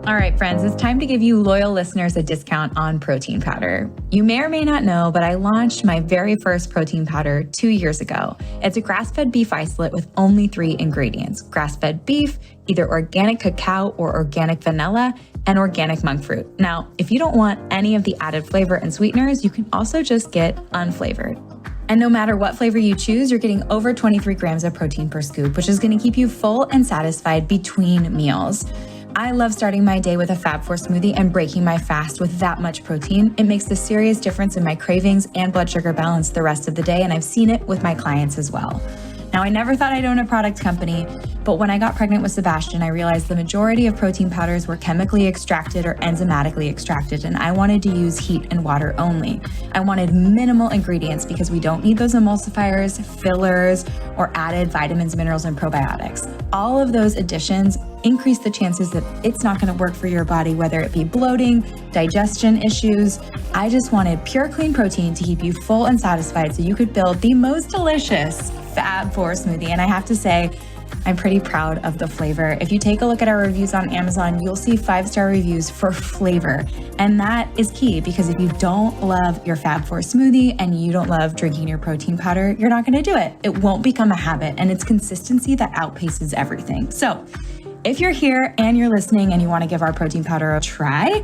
All right, friends, it's time to give you loyal listeners a discount on protein powder. You may or may not know, but I launched my very first protein powder 2 years ago. It's a grass-fed beef isolate with only 3 ingredients: grass-fed beef, either organic cacao or organic vanilla, and organic monk fruit. Now, if you don't want any of the added flavor and sweeteners, you can also just get unflavored. And no matter what flavor you choose, you're getting over 23 grams of protein per scoop, which is going to keep you full and satisfied between meals. I love starting my day with a Fab4 smoothie and breaking my fast with that much protein. It makes a serious difference in my cravings and blood sugar balance the rest of the day, and I've seen it with my clients as well. Now, I never thought I'd own a product company, but when I got pregnant with Sebastian, I realized the majority of protein powders were chemically extracted or enzymatically extracted, and I wanted to use heat and water only. I wanted minimal ingredients because we don't need those emulsifiers, fillers, or added vitamins, minerals, and probiotics. All of those additions increase the chances that it's not going to work for your body, whether it be bloating, digestion issues. I just wanted pure, clean protein to keep you full and satisfied so you could build the most delicious Fab4 smoothie. And I have to say, I'm pretty proud of the flavor. If you take a look at our reviews on Amazon, you'll see 5-star reviews for flavor. And that is key, because if you don't love your Fab4 smoothie and you don't love drinking your protein powder, you're not going to do it. It won't become a habit, and it's consistency that outpaces everything. So if you're here and you're listening and you want to give our protein powder a try,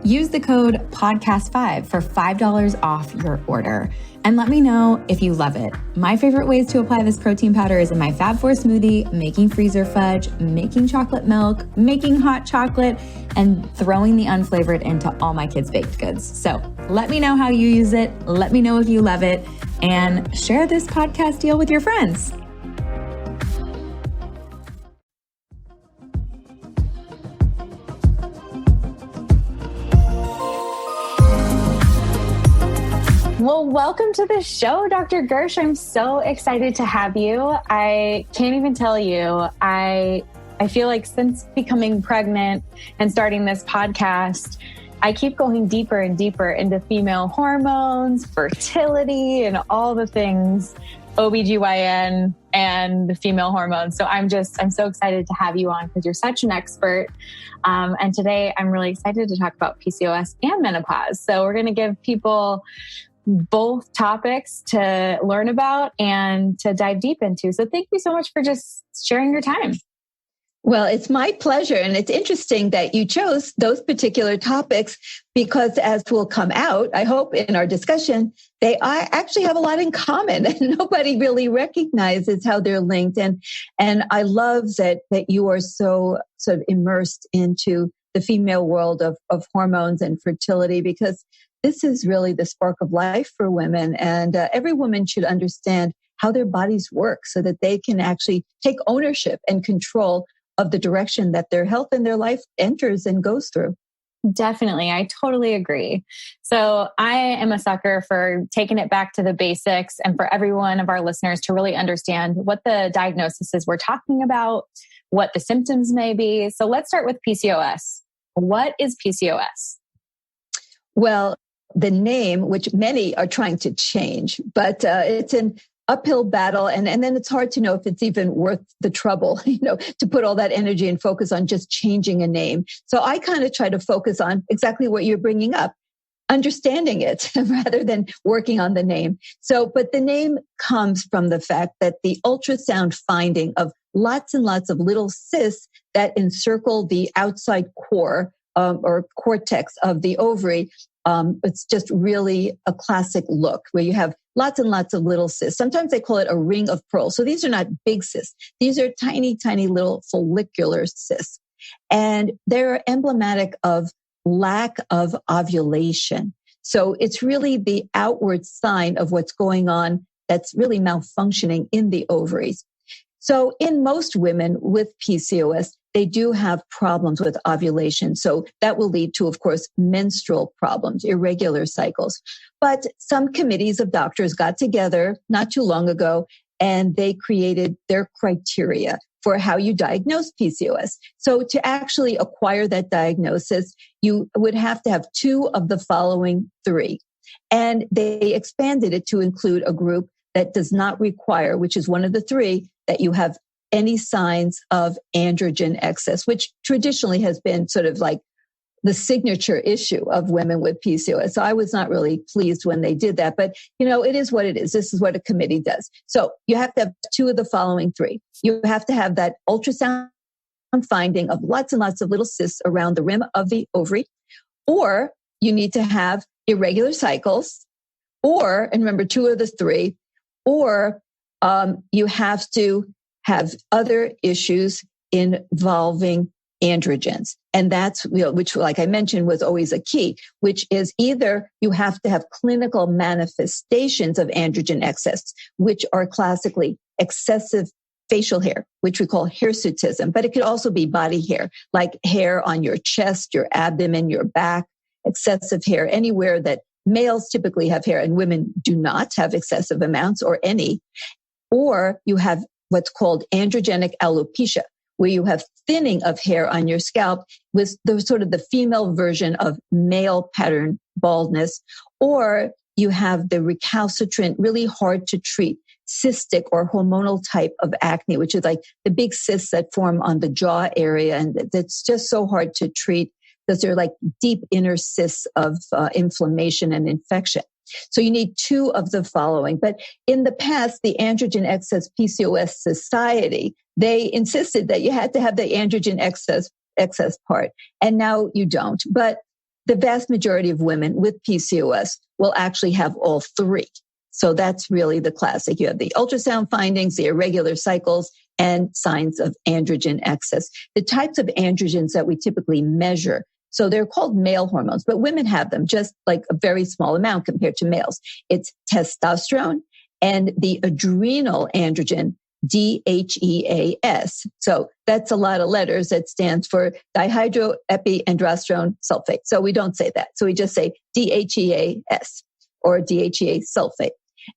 use the code PODCAST5 for $5 off your order. And let me know if you love it. My favorite ways to apply this protein powder is in my Fab4 smoothie, making freezer fudge, making chocolate milk, making hot chocolate, and throwing the unflavored into all my kids' baked goods. So let me know how you use it. Let me know if you love it, and share this podcast deal with your friends. Well, welcome to the show, Dr. Gersh. I'm so excited to have you. I can't even tell you. I feel like since becoming pregnant and starting this podcast, I keep going deeper and deeper into female hormones, fertility, and all the things OB-GYN and the female hormones. So I'm so excited to have you on because you're such an expert. And today I'm really excited to talk about PCOS and menopause. So we're going to give people both topics to learn about and to dive deep into. So thank you so much for just sharing your time. Well, it's my pleasure. And it's interesting that you chose those particular topics because, as will come out, I hope, in our discussion, they actually have a lot in common and nobody really recognizes how they're linked. And I love that you are so sort of immersed into the female world of hormones and fertility, because this is really the spark of life for women. And every woman should understand how their bodies work so that they can actually take ownership and control of the direction that their health and their life enters and goes through. Definitely. I totally agree. So I am a sucker for taking it back to the basics and for every one of our listeners to really understand what the diagnosis is we're talking about, what the symptoms may be. So let's start with PCOS. What is PCOS? Well, the name, which many are trying to change, but it's an uphill battle. And then it's hard to know if it's even worth the trouble, to put all that energy and focus on just changing a name. So I kind of try to focus on exactly what you're bringing up, understanding it rather than working on the name. So, but the name comes from the fact that the ultrasound finding of lots and lots of little cysts that encircle the outside core or cortex of the ovary. It's just really a classic look where you have lots and lots of little cysts. Sometimes they call it a ring of pearls. So these are not big cysts. These are tiny, tiny little follicular cysts. And they're emblematic of lack of ovulation. So it's really the outward sign of what's going on that's really malfunctioning in the ovaries. So in most women with PCOS, they do have problems with ovulation. So that will lead to, of course, menstrual problems, irregular cycles. But some committees of doctors got together not too long ago, and they created their criteria for how you diagnose PCOS. So to actually acquire that diagnosis, you would have to have 2 of the following 3. And they expanded it to include a group that does not require, which is one of the 3, that you have any signs of androgen excess, which traditionally has been sort of like the signature issue of women with PCOS. So I was not really pleased when they did that, but it is what it is. This is what a committee does. So you have to have two of the following three. You have to have that ultrasound finding of lots and lots of little cysts around the rim of the ovary, or you need to have irregular cycles, or, and remember, two of the three, or you have to have other issues involving androgens. And that's, which, like I mentioned, was always a key, which is either you have to have clinical manifestations of androgen excess, which are classically excessive facial hair, which we call hirsutism, but it could also be body hair, like hair on your chest, your abdomen, your back, excessive hair, anywhere that males typically have hair and women do not have excessive amounts or any. Or you have what's called androgenic alopecia, where you have thinning of hair on your scalp with the sort of the female version of male pattern baldness, or you have the recalcitrant, really hard to treat cystic or hormonal type of acne, which is like the big cysts that form on the jaw area. And that's just so hard to treat because they're like deep inner cysts of inflammation and infection. So you need two of the following. But in the past, the Androgen Excess PCOS Society, they insisted that you had to have the androgen excess part. And now you don't. But the vast majority of women with PCOS will actually have all three. So that's really the classic. You have the ultrasound findings, the irregular cycles, and signs of androgen excess. The types of androgens that we typically measure, so they're called male hormones, but women have them just like a very small amount compared to males. It's testosterone and the adrenal androgen, DHEAS. So that's a lot of letters. That stands for dihydroepiandrosterone sulfate. So we don't say that. So we just say DHEAS or DHEA sulfate.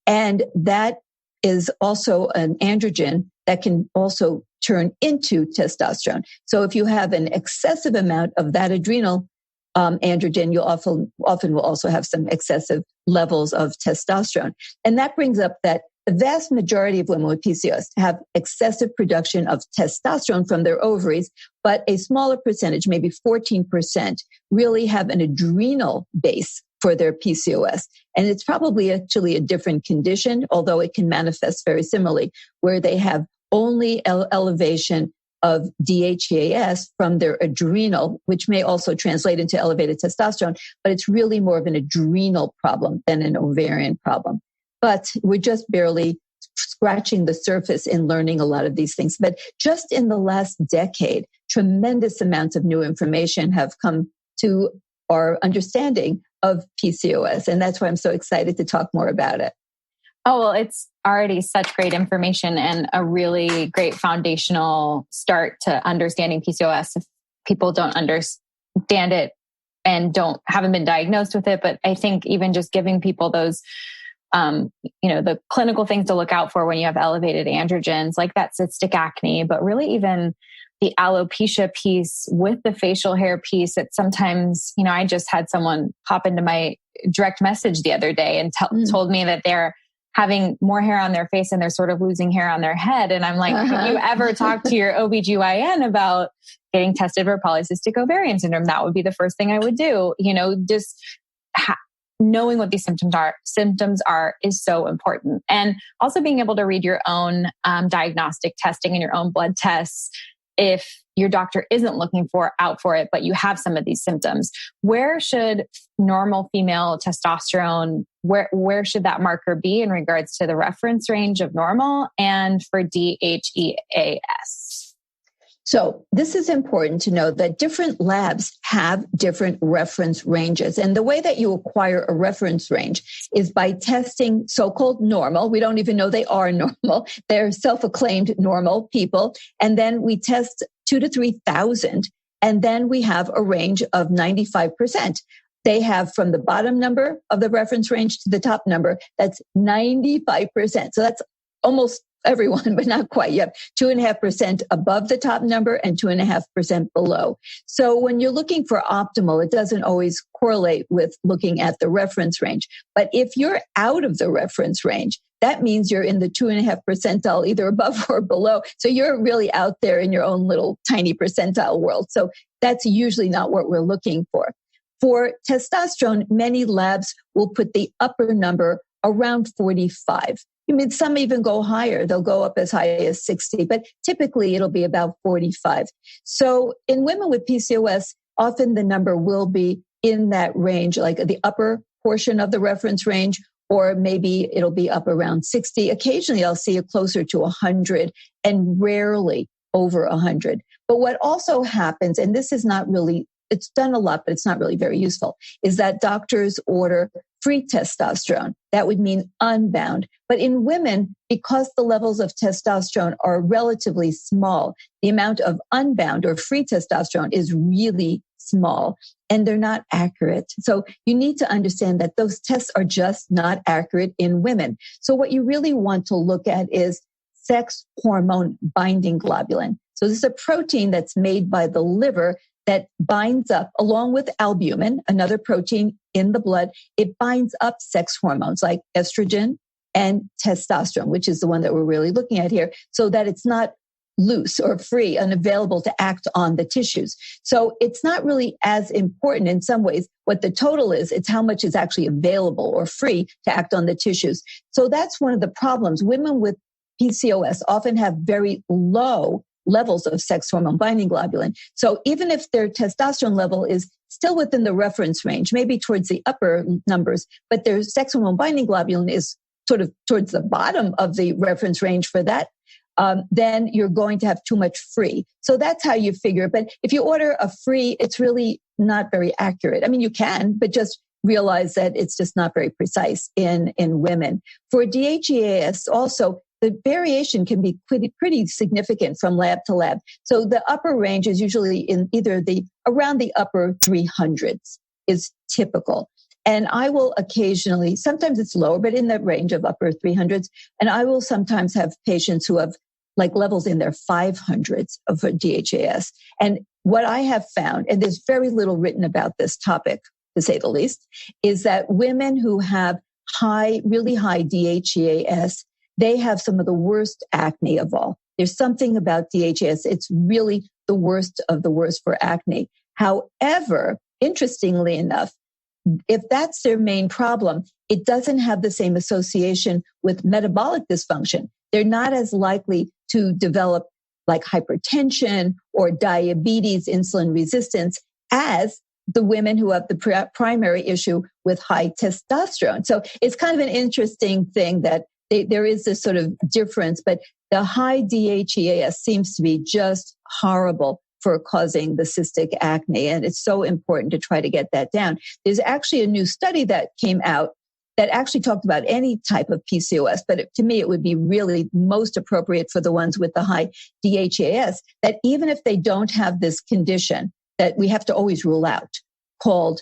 And that is also an androgen that can also turn into testosterone. So if you have an excessive amount of that adrenal androgen, you often will also have some excessive levels of testosterone. And that brings up that the vast majority of women with PCOS have excessive production of testosterone from their ovaries, but a smaller percentage, maybe 14%, really have an adrenal base for their PCOS. And it's probably actually a different condition, although it can manifest very similarly, where they have only elevation of DHEAS from their adrenal, which may also translate into elevated testosterone, but it's really more of an adrenal problem than an ovarian problem. But we're just barely scratching the surface in learning a lot of these things. But just in the last decade, tremendous amounts of new information have come to our understanding of PCOS. And that's why I'm so excited to talk more about it. Oh, well, it's already such great information and a really great foundational start to understanding PCOS if people don't understand it and haven't been diagnosed with it. But I think even just giving people those, the clinical things to look out for when you have elevated androgens, like that cystic acne, but really even the alopecia piece with the facial hair piece. That sometimes, I just had someone pop into my direct message the other day and told me that they're having more hair on their face and they're sort of losing hair on their head. And I'm like, have you ever talked to your OB-GYN about getting tested for polycystic ovarian syndrome? That would be the first thing I would do. Just knowing what these symptoms are is so important. And also being able to read your own diagnostic testing and your own blood tests. If your doctor isn't looking out for it, but you have some of these symptoms, where should normal female testosterone, where should that marker be in regards to the reference range of normal and for DHEAS? So this is important to know that different labs have different reference ranges. And the way that you acquire a reference range is by testing so-called normal. We don't even know they are normal. They're self-acclaimed normal people. And then we test 2,000 to 3,000. And then we have a range of 95%. They have from the bottom number of the reference range to the top number, that's 95%. So that's almost everyone, but not quite. You have 2.5% above the top number and 2.5% below. So when you're looking for optimal, it doesn't always correlate with looking at the reference range. But if you're out of the reference range, that means you're in the 2.5 percentile, either above or below. So you're really out there in your own little tiny percentile world. So that's usually not what we're looking for. For testosterone, many labs will put the upper number around 45. I mean, some even go higher. They'll go up as high as 60, but typically it'll be about 45. So in women with PCOS, often the number will be in that range, like the upper portion of the reference range, or maybe it'll be up around 60. Occasionally I'll see it closer to 100 and rarely over 100. But what also happens, and this is not really, it's done a lot, but it's not really very useful, is that doctors order free testosterone. That would mean unbound. But in women, because the levels of testosterone are relatively small, the amount of unbound or free testosterone is really small, and they're not accurate. So you need to understand that those tests are just not accurate in women. So what you really want to look at is sex hormone binding globulin. So this is a protein that's made by the liver that binds up, along with albumin, another protein in the blood. It binds up sex hormones like estrogen and testosterone, which is the one that we're really looking at here, so that it's not loose or free and available to act on the tissues. So it's not really as important in some ways what the total is. It's how much is actually available or free to act on the tissues. So that's one of the problems. Women with PCOS often have very low levels of sex hormone binding globulin. So even if their testosterone level is still within the reference range, maybe towards the upper numbers, but their sex hormone binding globulin is sort of towards the bottom of the reference range for that, then you're going to have too much free. So that's how you figure. But if you order a free, it's really not very accurate. I mean, you can, but just realize that it's just not very precise in women. For DHEAS also, the variation can be pretty significant from lab to lab. So the upper range is usually in either around the upper 300s is typical. And I will occasionally, sometimes it's lower, but in that range of upper 300s. And I will sometimes have patients who have like levels in their 500s of DHEAS. And what I have found, and there's very little written about this topic, to say the least, is that women who have really high DHEAS, they have some of the worst acne of all. There's something about DHEAS. It's really the worst of the worst for acne. However, interestingly enough, if that's their main problem, it doesn't have the same association with metabolic dysfunction. They're not as likely to develop like hypertension or diabetes, insulin resistance as the women who have the primary issue with high testosterone. So it's kind of an interesting thing that there is this sort of difference, but the high DHEAS seems to be just horrible for causing the cystic acne. And it's so important to try to get that down. There's actually a new study that came out that actually talked about any type of PCOS, but to me, it would be really most appropriate for the ones with the high DHEAS, that even if they don't have this condition that we have to always rule out, called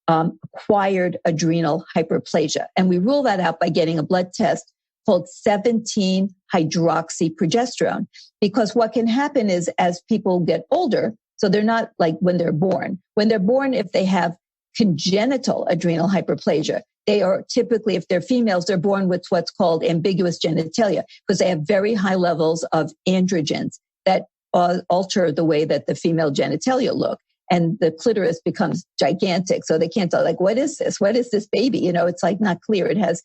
acquired adrenal hyperplasia. And we rule that out by getting a blood test called 17-hydroxyprogesterone. Because what can happen is as people get older, so they're not like when they're born. When they're born, if they have congenital adrenal hyperplasia, they are typically, if they're females, they're born with what's called ambiguous genitalia because they have very high levels of androgens that alter the way that the female genitalia look. And the clitoris becomes gigantic. So they can't tell, like, what is this? What is this baby? You know, it's like not clear. It has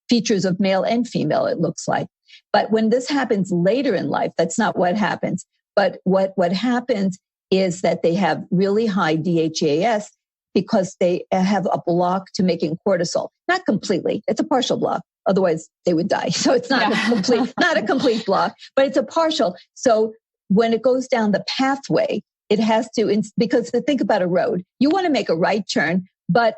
features of male and female, it looks like. But when this happens later in life, that's not what happens. But what happens is that they have really high DHEAS because they have a block to making cortisol. Not completely. It's a partial block. Otherwise, they would die. So it's not not a complete block, but it's a partial. So when it goes down the pathway, it has to, because think about a road. You want to make a right turn, but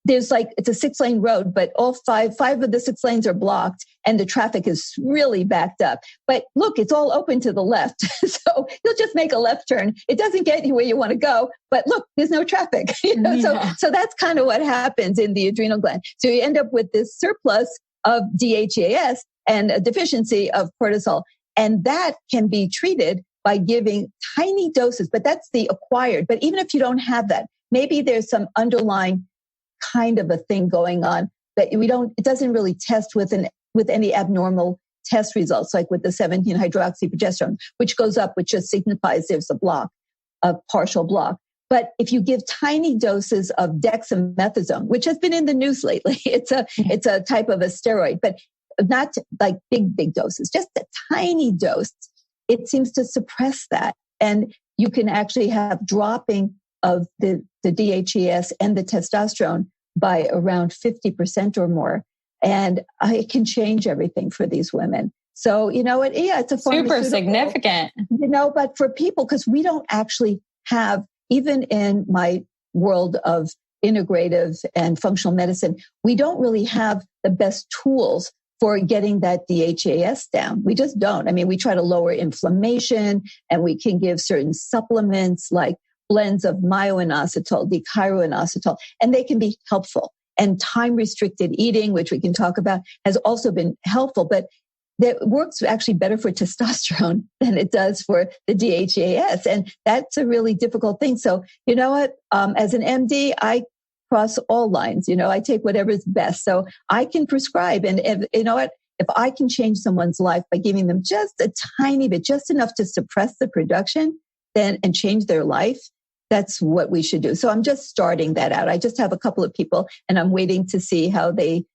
there's it's a 6-lane road, but all five of the 6 lanes are blocked and the traffic is really backed up. But look, it's all open to the left. So you'll just make a left turn. It doesn't get you where you want to go, but look, there's no traffic. So that's kind of what happens in the adrenal gland. So you end up with this surplus of DHEAS. and a deficiency of cortisol. And that can be treated by giving tiny doses, but that's the acquired. But even if you don't have that, maybe there's some underlying kind of a thing going on that it doesn't really test with any abnormal test results, like with the 17-hydroxyprogesterone, which goes up, which just signifies there's a partial block. But if you give tiny doses of dexamethasone, which has been in the news lately, it's a type of a steroid, but not like big doses, just a tiny dose, it seems to suppress that. And you can actually have dropping of the DHEAS and the testosterone by around 50% or more. And it can change everything for these women. So, you know what? Yeah, it's a super significant. You know, but for people, because we don't actually have, even in my world of integrative and functional medicine, we don't really have the best tools for getting that DHEAS down. We just don't. I mean, we try to lower inflammation, and we can give certain supplements like blends of myo-inositol, dechiro-inositol, and they can be helpful. And time-restricted eating, which we can talk about, has also been helpful, but that works actually better for testosterone than it does for the DHEAS. And that's a really difficult thing. So, you know what? As an MD, I cross all lines. You know, I take whatever's best. So I can prescribe. And you know what? If I can change someone's life by giving them just a tiny bit, just enough to suppress the production, and change their life, that's what we should do. So I'm just starting that out. I just have a couple of people, and I'm waiting to see how they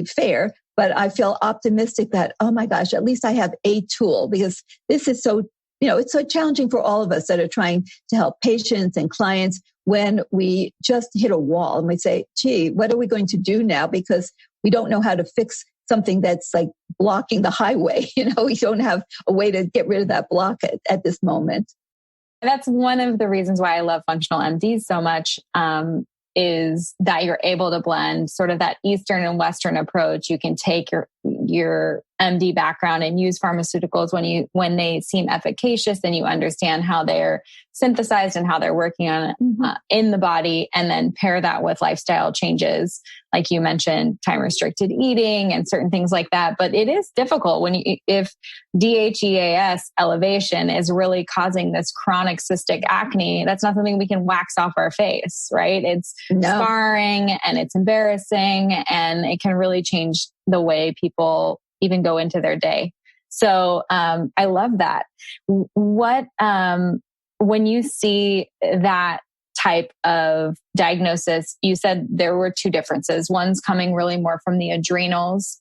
fare. But I feel optimistic that, oh my gosh, at least I have a tool, because this is so, you know, it's so challenging for all of us that are trying to help patients and clients when we just hit a wall and we say, gee, what are we going to do now? Because we don't know how to fix something that's like blocking the highway. You know, we don't have a way to get rid of that block at this moment. That's one of the reasons why I love functional MDs so much, is that you're able to blend sort of that Eastern and Western approach. You can take your MD background and use pharmaceuticals when they seem efficacious, and you understand how they're synthesized and how they're working on in the body, and then pair that with lifestyle changes, like you mentioned, time restricted eating and certain things like that. But it is difficult if DHEAS elevation is really causing this chronic cystic acne. That's not something we can wax off our face, right? It's scarring, and it's embarrassing, and it can really change the way people even go into their day. So I love that. What when you see that type of diagnosis, you said there were two differences. One's coming really more from the adrenals,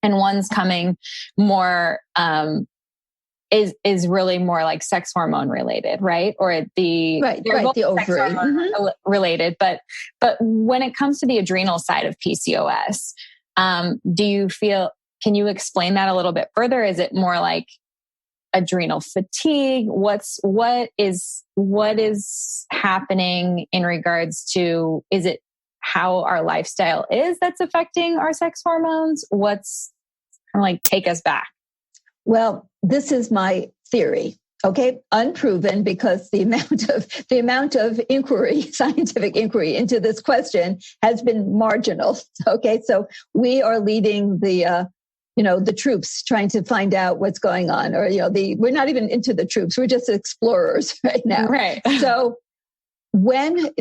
and one's coming more is really more like sex hormone related, right? Or the ovary related. But when it comes to the adrenal side of PCOS, do you feel? Can you explain that a little bit further? Is it more like adrenal fatigue? What is happening in regards to, is it how our lifestyle is that's affecting our sex hormones? What's kind of like, take us back? Well, this is my theory. Okay. Unproven, because the amount of inquiry, scientific inquiry into this question has been marginal. Okay. So we are leading the troops, trying to find out what's going on, or, we're not even into the troops. We're just explorers right now. Right. So you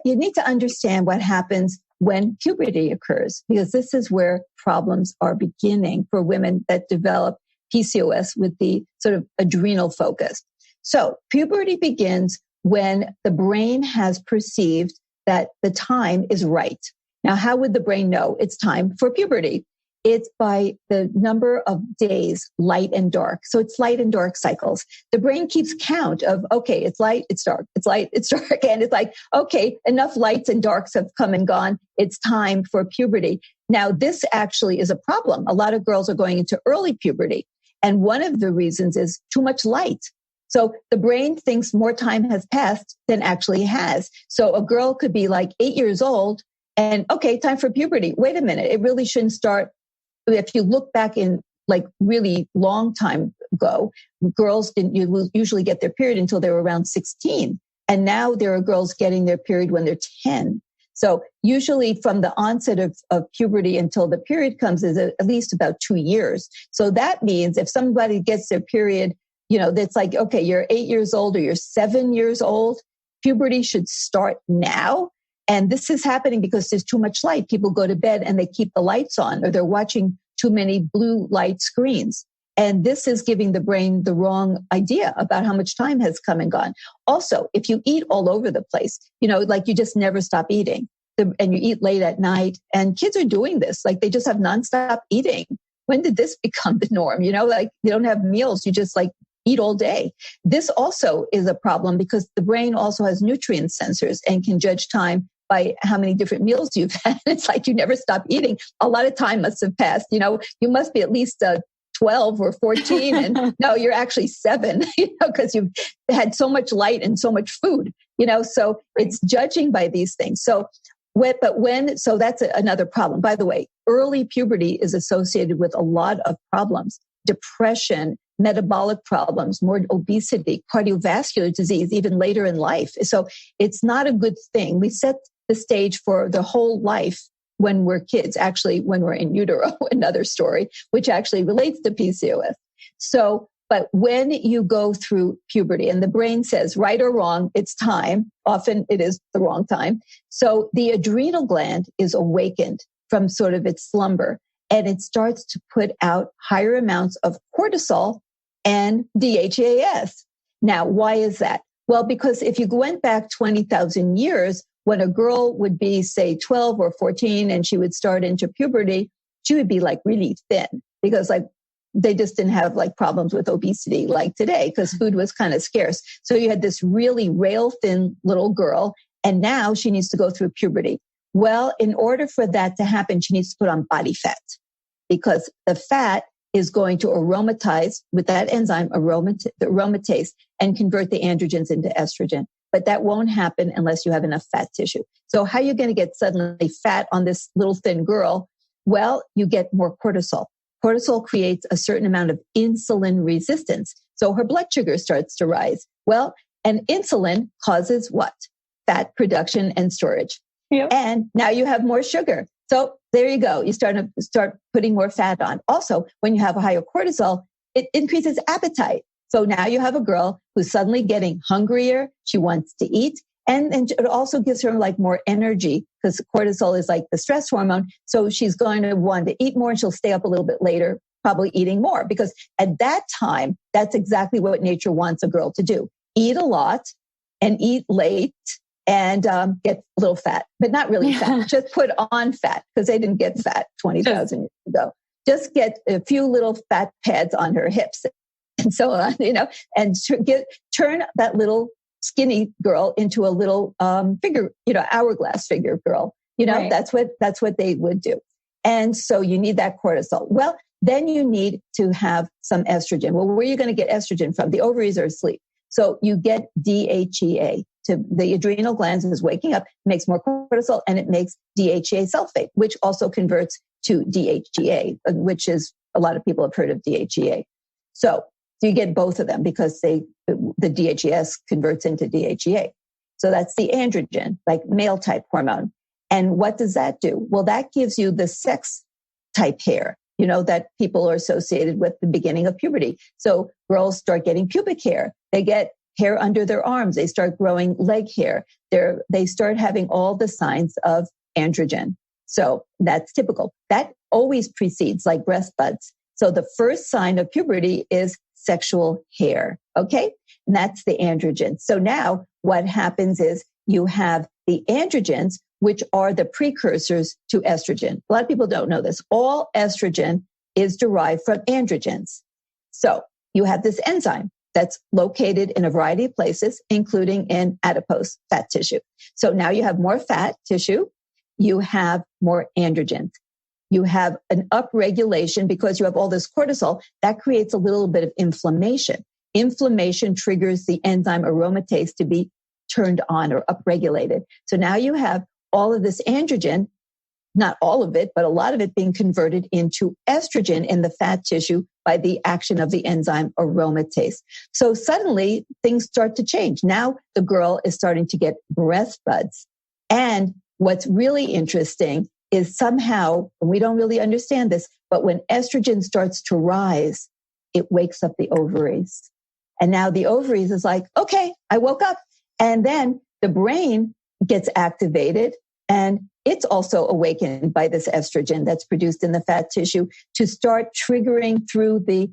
need to understand what happens when puberty occurs, because this is where problems are beginning for women that develop PCOS with the sort of adrenal focus. So puberty begins when the brain has perceived that the time is right. Now, how would the brain know it's time for puberty? It's by the number of days, light and dark. So it's light and dark cycles. The brain keeps count of, okay, it's light, it's dark, it's light, it's dark. And it's like, okay, enough lights and darks have come and gone. It's time for puberty. Now, this actually is a problem. A lot of girls are going into early puberty. And one of the reasons is too much light. So the brain thinks more time has passed than actually has. So a girl could be like 8 years old and, okay, time for puberty. Wait a minute. It really shouldn't start. If you look back in like really long time ago, girls didn't usually get their period until they were around 16. And now there are girls getting their period when they're 10. So usually from the onset of puberty until the period comes is at least about 2 years. So that means if somebody gets their period, that's like, okay, you're 8 years old or you're 7 years old, puberty should start now. And this is happening because there's too much light. People go to bed and they keep the lights on, or they're watching too many blue light screens. And this is giving the brain the wrong idea about how much time has come and gone. Also, if you eat all over the place, like you just never stop eating and you eat late at night, and kids are doing this, like they just have nonstop eating. When did this become the norm? Like they don't have meals. You just like eat all day. This also is a problem because the brain also has nutrient sensors and can judge time by how many different meals you've had. It's like you never stop eating. A lot of time must have passed. You must be at least 12 or 14. And no, you're actually 7, because you've had so much light and so much food, so it's judging by these things. So that's another problem. By the way, early puberty is associated with a lot of problems: depression, metabolic problems, more obesity, cardiovascular disease, even later in life. So it's not a good thing. We set the stage for the whole life when we're kids, actually when we're in utero, another story, which actually relates to PCOS. So, but when you go through puberty and the brain says, right or wrong, it's time. Often it is the wrong time. So the adrenal gland is awakened from sort of its slumber, and it starts to put out higher amounts of cortisol and DHEAS. Now, why is that? Well, because if you went back 20,000 years, when a girl would be, say, 12 or 14 and she would start into puberty, she would be like really thin because like they just didn't have like problems with obesity like today because food was kind of scarce. So you had this really rail thin little girl, and now she needs to go through puberty. Well, in order for that to happen, she needs to put on body fat because the fat is going to aromatize with that enzyme, aromatase, and convert the androgens into estrogen. But that won't happen unless you have enough fat tissue. So how are you going to get suddenly fat on this little thin girl? Well, you get more cortisol. Cortisol creates a certain amount of insulin resistance. So her blood sugar starts to rise. Well, and insulin causes what? Fat production and storage. Yep. And now you have more sugar. So there you go. You start putting more fat on. Also, when you have a higher cortisol, it increases appetite. So now you have a girl who's suddenly getting hungrier. She wants to eat. And it also gives her like more energy because cortisol is like the stress hormone. So she's going to want to eat more and she'll stay up a little bit later, probably eating more because at that time, that's exactly what nature wants a girl to do. Eat a lot and eat late and get a little fat, but not really fat. Just put on fat because they didn't get fat 20,000 years ago. Just get a few little fat pads on her hips and so on, and turn that little skinny girl into a little figure, hourglass figure girl. Right. That's what they would do. And so you need that cortisol. Well, then you need to have some estrogen. Well, where are you going to get estrogen from? The ovaries are asleep. So you get DHEA. The adrenal glands is waking up, makes more cortisol, and it makes DHEA sulfate, which also converts to DHEA, which is a lot of people have heard of DHEA. So you get both of them because the DHEAS converts into DHEA. So that's the androgen, like male type hormone. And what does that do? Well, that gives you the sex type hair, that people are associated with the beginning of puberty. So girls start getting pubic hair. They get hair under their arms. They start growing leg hair. They start having all the signs of androgen. So that's typical. That always precedes like breast buds. So the first sign of puberty is sexual hair. Okay. And that's the androgen. So now what happens is you have the androgens, which are the precursors to estrogen. A lot of people don't know this. All estrogen is derived from androgens. So you have this enzyme that's located in a variety of places, including in adipose fat tissue. So now you have more fat tissue. You have more androgens. You have an upregulation because you have all this cortisol that creates a little bit of inflammation. Inflammation triggers the enzyme aromatase to be turned on or upregulated. So now you have all of this androgen, not all of it, but a lot of it being converted into estrogen in the fat tissue by the action of the enzyme aromatase. So suddenly things start to change. Now the girl is starting to get breast buds and what's really interesting is somehow, and we don't really understand this, but when estrogen starts to rise, it wakes up the ovaries. And now the ovaries is like, okay, I woke up. And then the brain gets activated and it's also awakened by this estrogen that's produced in the fat tissue to start triggering through the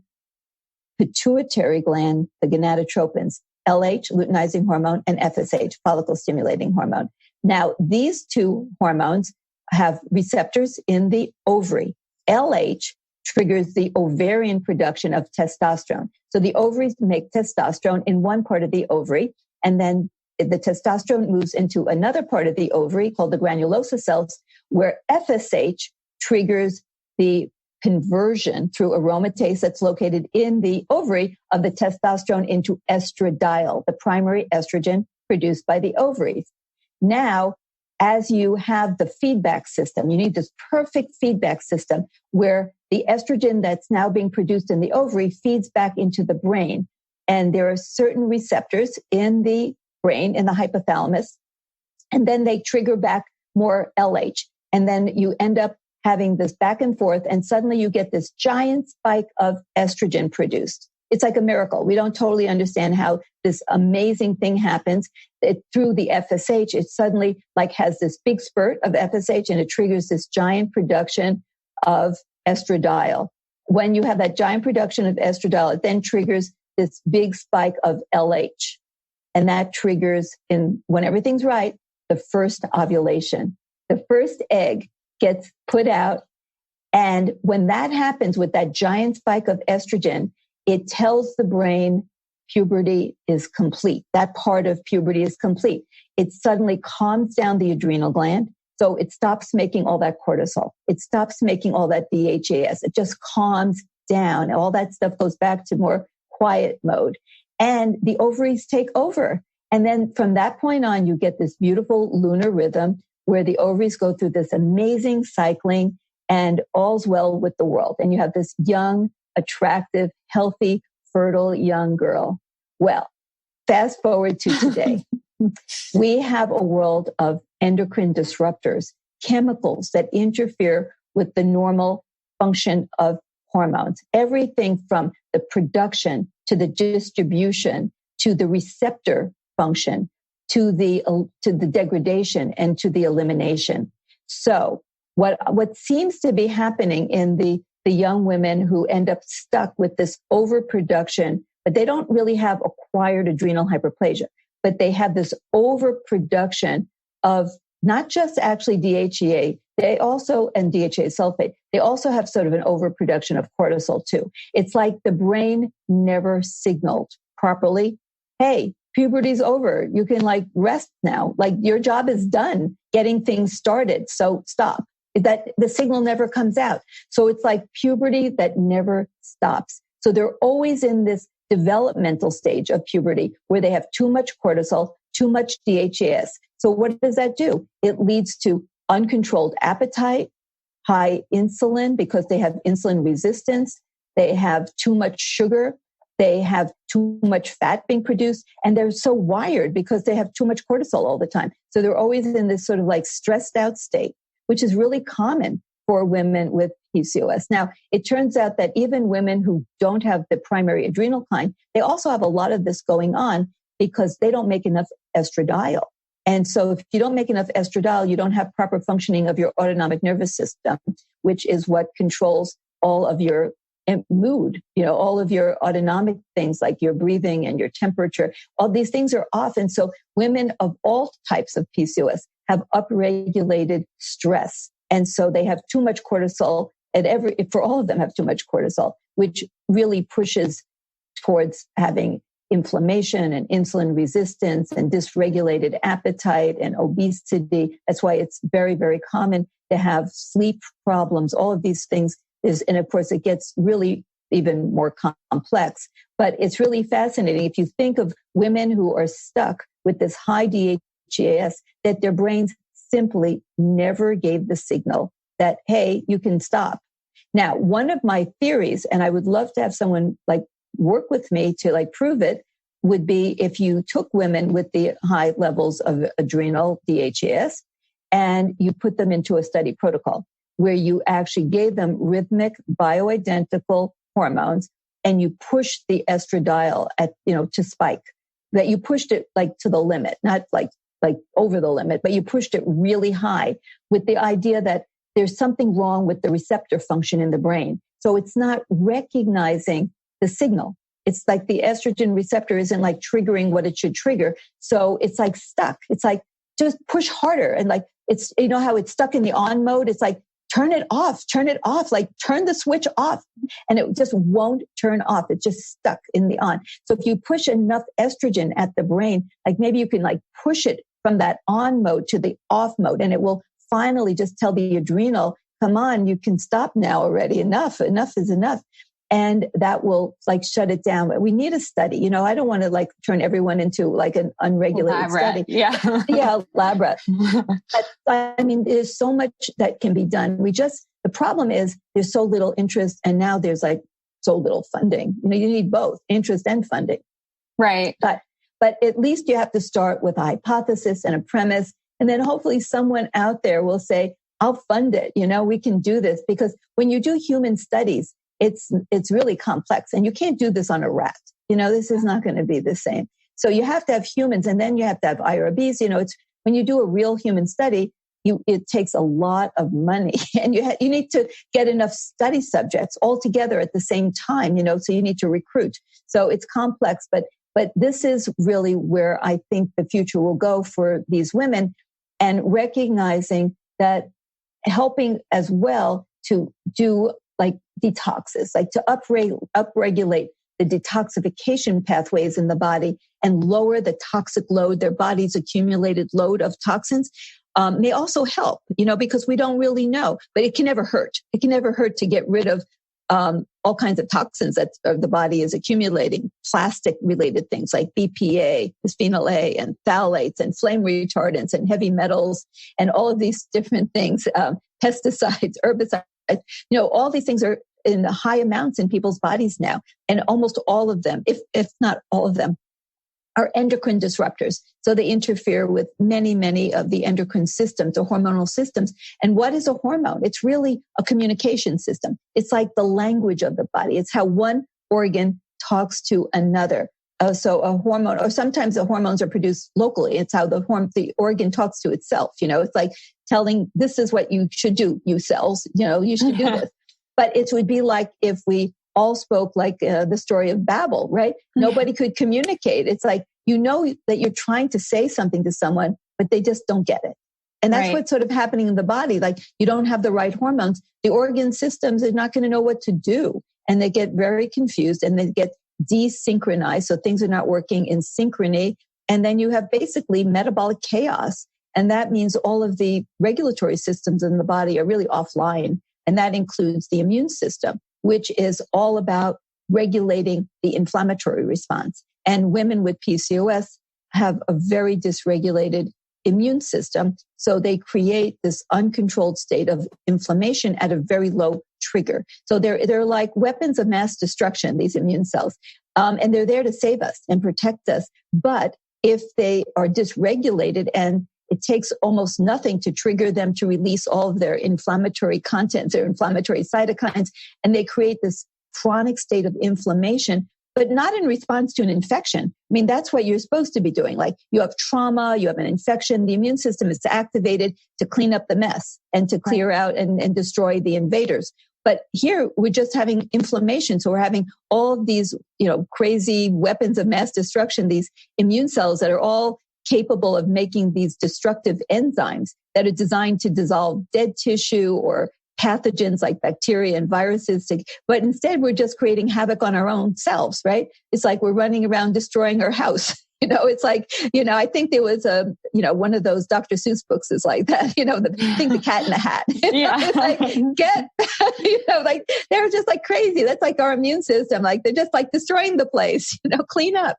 pituitary gland, the gonadotropins, LH, luteinizing hormone, and FSH, follicle stimulating hormone. Now, these two hormones have receptors in the ovary. LH triggers the ovarian production of testosterone. So the ovaries make testosterone in one part of the ovary, and then the testosterone moves into another part of the ovary called the granulosa cells, where FSH triggers the conversion through aromatase that's located in the ovary of the testosterone into estradiol, the primary estrogen produced by the ovaries. Now, as you have the feedback system, you need this perfect feedback system where the estrogen that's now being produced in the ovary feeds back into the brain. And there are certain receptors in the brain, in the hypothalamus, and then they trigger back more LH. And then you end up having this back and forth, and suddenly you get this giant spike of estrogen produced. It's like a miracle. We don't totally understand how this amazing thing happens. Through the FSH, it suddenly like has this big spurt of FSH and it triggers this giant production of estradiol. When you have that giant production of estradiol, it then triggers this big spike of LH. And that triggers, when everything's right, the first ovulation. The first egg gets put out. And when that happens with that giant spike of estrogen, it tells the brain puberty is complete. That part of puberty is complete. It suddenly calms down the adrenal gland. So it stops making all that cortisol. It stops making all that DHEAS. It just calms down. All that stuff goes back to more quiet mode. And the ovaries take over. And then from that point on, you get this beautiful lunar rhythm where the ovaries go through this amazing cycling and all's well with the world. And you have this young, attractive, healthy, fertile young girl. Well, fast forward to today. We have a world of endocrine disruptors, chemicals that interfere with the normal function of hormones. Everything from the production to the distribution to the receptor function to the degradation and to the elimination. So what seems to be happening in the young women who end up stuck with this overproduction, but they don't really have acquired adrenal hyperplasia, but they have this overproduction of not just actually DHEA, they also, and DHEA sulfate, they also have sort of an overproduction of cortisol too. It's like the brain never signaled properly, hey, puberty's over. You can like rest now. Like your job is done getting things started. So stop. That the signal never comes out. So it's like puberty that never stops. So they're always in this developmental stage of puberty where they have too much cortisol, too much DHEAS. So what does that do? It leads to uncontrolled appetite, high insulin because they have insulin resistance. They have too much sugar. They have too much fat being produced. And they're so wired because they have too much cortisol all the time. So they're always in this sort of like stressed out state, which is really common for women with PCOS. Now, it turns out that even women who don't have the primary adrenal kind, they also have a lot of this going on because they don't make enough estradiol. And so if you don't make enough estradiol, you don't have proper functioning of your autonomic nervous system, which is what controls all of your mood, all of your autonomic things like your breathing and your temperature. All these things are off. And so women of all types of PCOS have upregulated stress. And so they have too much cortisol for all of them have too much cortisol, which really pushes towards having inflammation and insulin resistance and dysregulated appetite and obesity. That's why it's very, very common to have sleep problems. All of these things and of course it gets really even more complex, but it's really fascinating. If you think of women who are stuck with this high DHEAS, that their brains simply never gave the signal that, hey, you can stop. Now, one of my theories, and I would love to have someone like work with me to like prove it, would be if you took women with the high levels of adrenal DHEAS and you put them into a study protocol where you actually gave them rhythmic bioidentical hormones and you pushed the estradiol to spike, that you pushed it like to the limit, not like over the limit, but you pushed it really high with the idea that there's something wrong with the receptor function in the brain. So it's not recognizing the signal. It's like the estrogen receptor isn't like triggering what it should trigger. So it's like stuck. It's like, just push harder. And like, it's, you know how it's stuck in the on mode? It's like, turn it off, like turn the switch off. And it just won't turn off. It's just stuck in the on. So if you push enough estrogen at the brain, like maybe you can like push it from that on mode to the off mode, and it will finally just tell the adrenal, come on, you can stop now already. Enough is enough. And that will like shut it down. But we need a study. You know, I don't want to like turn everyone into like an unregulated study. Yeah. Yeah, lab rat. But I mean, there's so much that can be done. The problem is there's so little interest, and now there's like so little funding. You know, you need both interest and funding. Right. But at least you have to start with a hypothesis and a premise. And then hopefully someone out there will say, I'll fund it. You know, we can do this, because when you do human studies, it's really complex, and you can't do this on a rat. You know, this is not going to be the same. So you have to have humans, and then you have to have IRBs. You know, it's when you do a real human study, it takes a lot of money, and you need to get enough study subjects all together at the same time. You know, so you need to recruit. So it's complex, but this is really where I think the future will go for these women, and recognizing that helping as well to do like detoxes, like to upregulate the detoxification pathways in the body and lower the toxic load, their body's accumulated load of toxins, may also help, you know, because we don't really know, but it can never hurt. It can never hurt to get rid of all kinds of toxins that the body is accumulating, plastic related things like BPA, bisphenol A, and phthalates, and flame retardants, and heavy metals, and all of these different things, pesticides, herbicides. You know, all these things are in high amounts in people's bodies now. And almost all of them, if not all of them, are endocrine disruptors. So they interfere with many of the endocrine systems, the hormonal systems. And what is a hormone? It's really a communication system. It's like the language of the body. It's how one organ talks to another. So a hormone, or sometimes the hormones are produced locally. It's how the organ talks to itself. You know, it's like telling, this is what you should do, you cells, you know, you should do this. But it would be like if we all spoke like the story of Babel, right? Nobody could communicate. It's like, you know that you're trying to say something to someone, but they just don't get it. And that's what's sort of happening in the body. Like you don't have the right hormones. The organ systems are not going to know what to do. And they get very confused, and they get desynchronized. So things are not working in synchrony. And then you have basically metabolic chaos. And that means all of the regulatory systems in the body are really offline. And that includes the immune system, which is all about regulating the inflammatory response. And women with PCOS have a very dysregulated immune system. So they create this uncontrolled state of inflammation at a very low trigger. So they're like weapons of mass destruction, these immune cells. And they're there to save us and protect us. But if they are dysregulated, and it takes almost nothing to trigger them to release all of their inflammatory contents, their inflammatory cytokines, and they create this chronic state of inflammation, but not in response to an infection. I mean, that's what you're supposed to be doing. Like you have trauma, you have an infection, the immune system is activated to clean up the mess and to clear out and destroy the invaders. But here we're just having inflammation. So we're having all of these, you know, crazy weapons of mass destruction, these immune cells that are all capable of making these destructive enzymes that are designed to dissolve dead tissue or pathogens like bacteria and viruses. But instead, we're just creating havoc on our own selves, right? It's like we're running around destroying our house. You know, it's like, you know, I think there was one of those Dr. Seuss books is like that, you know, the Cat in the Hat. Yeah. It's like, you know, like they're just like crazy. That's like our immune system. Like they're just like destroying the place, you know, clean up.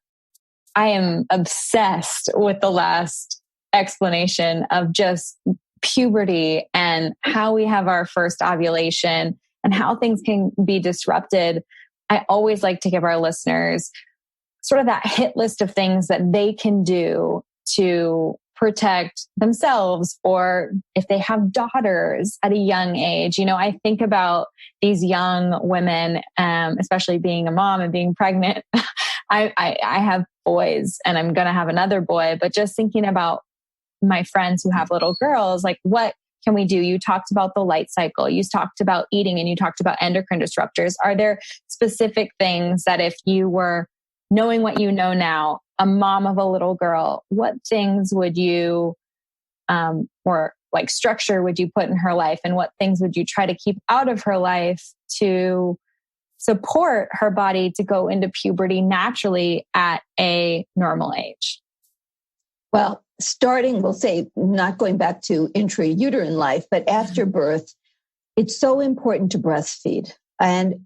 I am obsessed with the last explanation of just puberty and how we have our first ovulation and how things can be disrupted. I always like to give our listeners sort of that hit list of things that they can do to protect themselves, or if they have daughters at a young age. I think about these young women, especially being a mom and being pregnant. I have boys and I'm going to have another boy, but just thinking about my friends who have little girls, like what can we do? You talked about the light cycle, you talked about eating, and you talked about endocrine disruptors. Are there specific things that if you were knowing what you know now, a mom of a little girl, what things would you, or like structure would you put in her life? And what things would you try to keep out of her life to support her body to go into puberty naturally at a normal age? Well, starting, we'll say, not going back to intrauterine life, but after birth, it's so important to breastfeed. And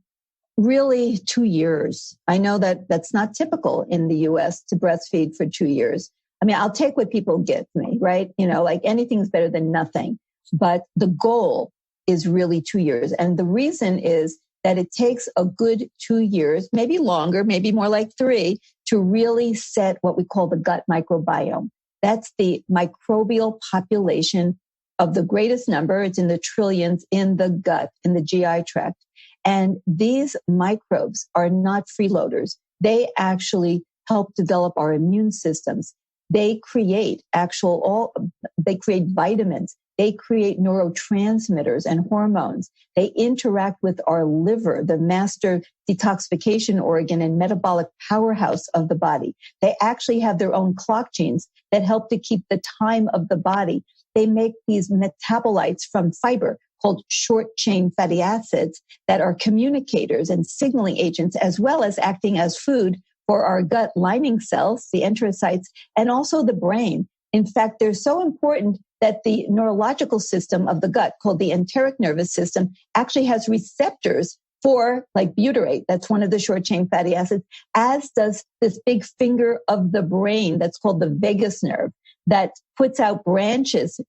really 2 years. I know that that's not typical in the US to breastfeed for 2 years. I mean, I'll take what people give me, right? Like anything's better than nothing. But the goal is really 2 years. And the reason is that it takes a good 2 years, maybe longer, maybe more like 3, to really set what we call the gut microbiome. That's the microbial population of the greatest number. It's in the trillions in the gut, in the GI tract. And these microbes are not freeloaders. They actually help develop our immune systems. They create they create vitamins. They create neurotransmitters and hormones. They interact with our liver, the master detoxification organ and metabolic powerhouse of the body. They actually have their own clock genes that help to keep the time of the body. They make these metabolites from fiber called short-chain fatty acids that are communicators and signaling agents, as well as acting as food for our gut lining cells, the enterocytes, and also the brain. In fact, they're so important that the neurological system of the gut, called the enteric nervous system, actually has receptors for like butyrate. That's one of the short-chain fatty acids, as does this big finger of the brain that's called the vagus nerve that puts out branches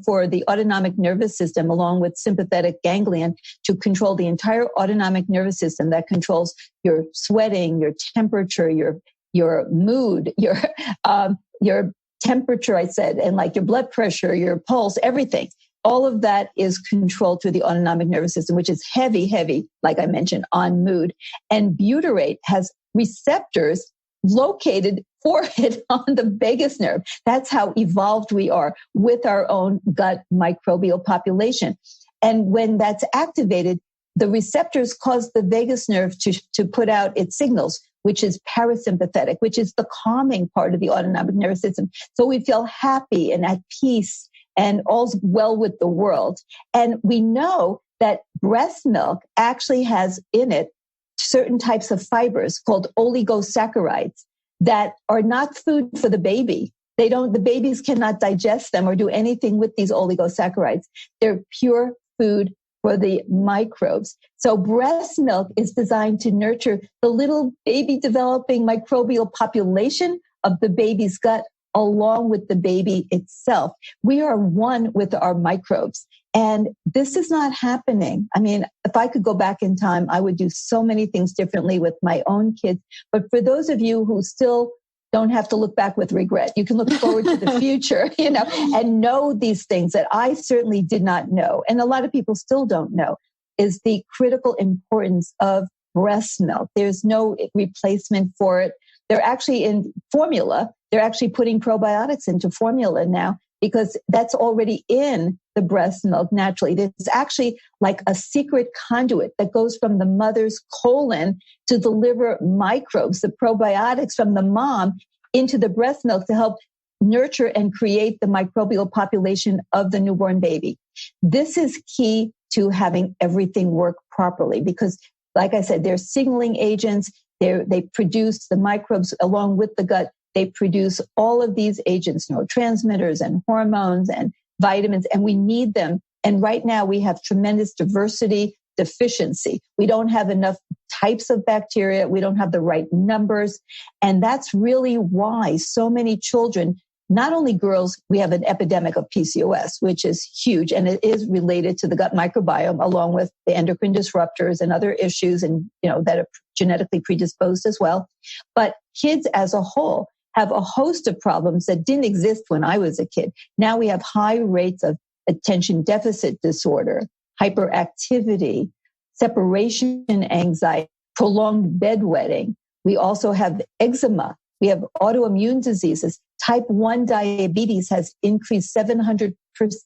for the autonomic nervous system, along with sympathetic ganglion, to control the entire autonomic nervous system that controls your sweating, your temperature, your mood, your temperature, I said, and like your blood pressure, your pulse, everything. All of that is controlled through the autonomic nervous system, which is heavy, like I mentioned, on mood. And butyrate has receptors located for it on the vagus nerve. That's how evolved we are with our own gut microbial population. And when that's activated, the receptors cause the vagus nerve to put out its signals, which is parasympathetic, which is the calming part of the autonomic nervous system. So we feel happy and at peace and all's well with the world. And we know that breast milk actually has in it certain types of fibers called oligosaccharides that are not food for the baby. The babies cannot digest them or do anything with these oligosaccharides. They're pure food for the microbes. So breast milk is designed to nurture the little baby developing microbial population of the baby's gut along with the baby itself. We are one with our microbes. And this is not happening. I mean, if I could go back in time, I would do so many things differently with my own kids. But for those of you who still don't have to look back with regret, you can look forward to the future, and know these things that I certainly did not know. And a lot of people still don't know, is the critical importance of breast milk. There's no replacement for it. They're actually in formula. They're actually putting probiotics into formula now, because that's already in the breast milk naturally. There's actually like a secret conduit that goes from the mother's colon to deliver microbes, the probiotics from the mom, into the breast milk to help nurture and create the microbial population of the newborn baby. This is key to having everything work properly, because like I said, they're signaling agents. They produce the microbes along with the gut. They produce all of these agents, neurotransmitters and hormones and vitamins, and we need them. And right now we have tremendous diversity deficiency. We don't have enough types of bacteria. We don't have the right numbers. And that's really why so many children, not only girls, we have an epidemic of PCOS, which is huge. And it is related to the gut microbiome, along with the endocrine disruptors and other issues, and that are genetically predisposed as well. But kids as a whole, have a host of problems that didn't exist when I was a kid. Now we have high rates of attention deficit disorder, hyperactivity, separation anxiety, prolonged bedwetting. We also have eczema. We have autoimmune diseases. Type 1 diabetes has increased 700%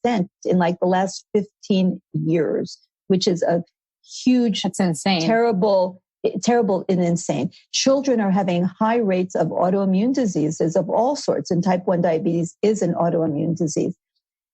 in like the last 15 years, which is a huge, that's insane, terrible and insane. Children are having high rates of autoimmune diseases of all sorts, and type 1 diabetes is an autoimmune disease.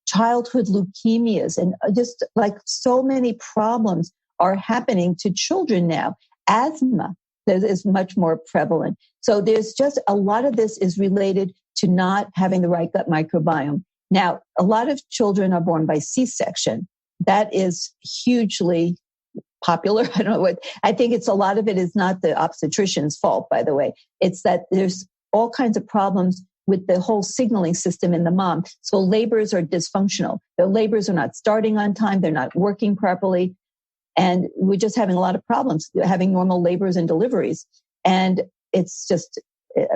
Childhood leukemias, and just like so many problems are happening to children now. Asthma that is much more prevalent. So there's just a lot of this is related to not having the right gut microbiome. Now, a lot of children are born by C-section. That is hugely popular. I don't know what, I think it's a lot of it is not the obstetrician's fault, by the way. It's that there's all kinds of problems with the whole signaling system in the mom. So labors are dysfunctional. The labors are not starting on time. They're not working properly. And we're just having a lot of problems having normal labors and deliveries. And it's just,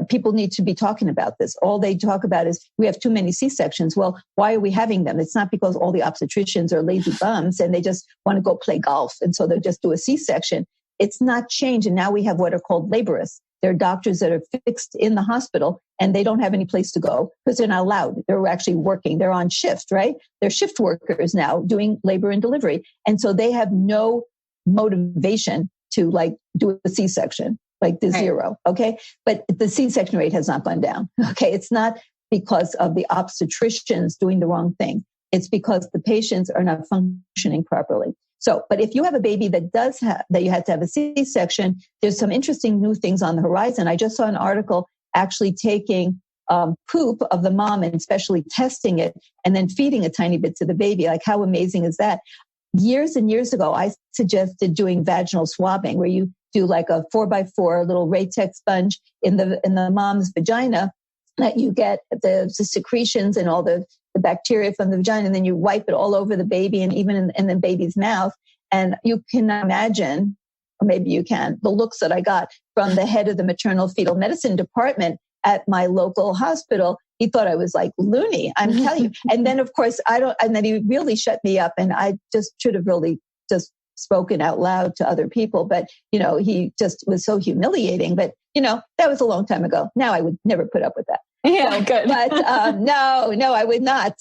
people need to be talking about this. All they talk about is we have too many C-sections. Well, why are we having them? It's not because all the obstetricians are lazy bums and they just want to go play golf. And so they'll just do a C-section. It's not changed. And now we have what are called laborists. They're doctors that are fixed in the hospital and they don't have any place to go because they're not allowed. They're actually working. They're on shift, right? They're shift workers now doing labor and delivery. And so they have no motivation to like do a C-section, like the zero. Okay. But the C-section rate has not gone down. Okay. It's not because of the obstetricians doing the wrong thing. It's because the patients are not functioning properly. So, but if you have a baby that does have, that you had to have a C-section, there's some interesting new things on the horizon. I just saw an article actually taking poop of the mom and especially testing it and then feeding a tiny bit to the baby. Like how amazing is that? Years and years ago, I suggested doing vaginal swabbing where you do like a 4x4 little Raytex sponge in the mom's vagina that you get the secretions and all the bacteria from the vagina, and then you wipe it all over the baby and even in the baby's mouth. And you can imagine, or maybe you can, the looks that I got from the head of the maternal fetal medicine department at my local hospital. He thought I was like loony, I'm telling you. And then of course and then he really shut me up, and I just should have really just spoken out loud to other people. But, he just was so humiliating. But, that was a long time ago. Now I would never put up with that. Yeah, so, good. But no, I would not,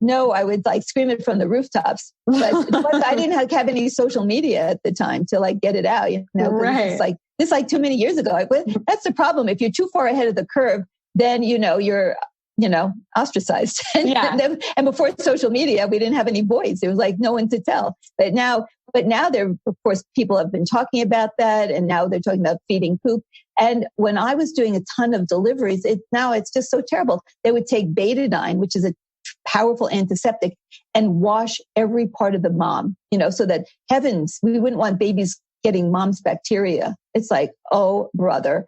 No, I would like scream it from the rooftops. But I didn't have any social media at the time to like get it out, Right. It's like too many years ago. That's the problem. If you're too far ahead of the curve, then, you're ostracized. And before social media, we didn't have any voice. There was like no one to tell. But now there, of course, people have been talking about that. And now they're talking about feeding poop. And when I was doing a ton of deliveries, it's just so terrible. They would take betadine, which is a powerful antiseptic, and wash every part of the mom, so that heavens, we wouldn't want babies getting mom's bacteria. It's like, oh, brother,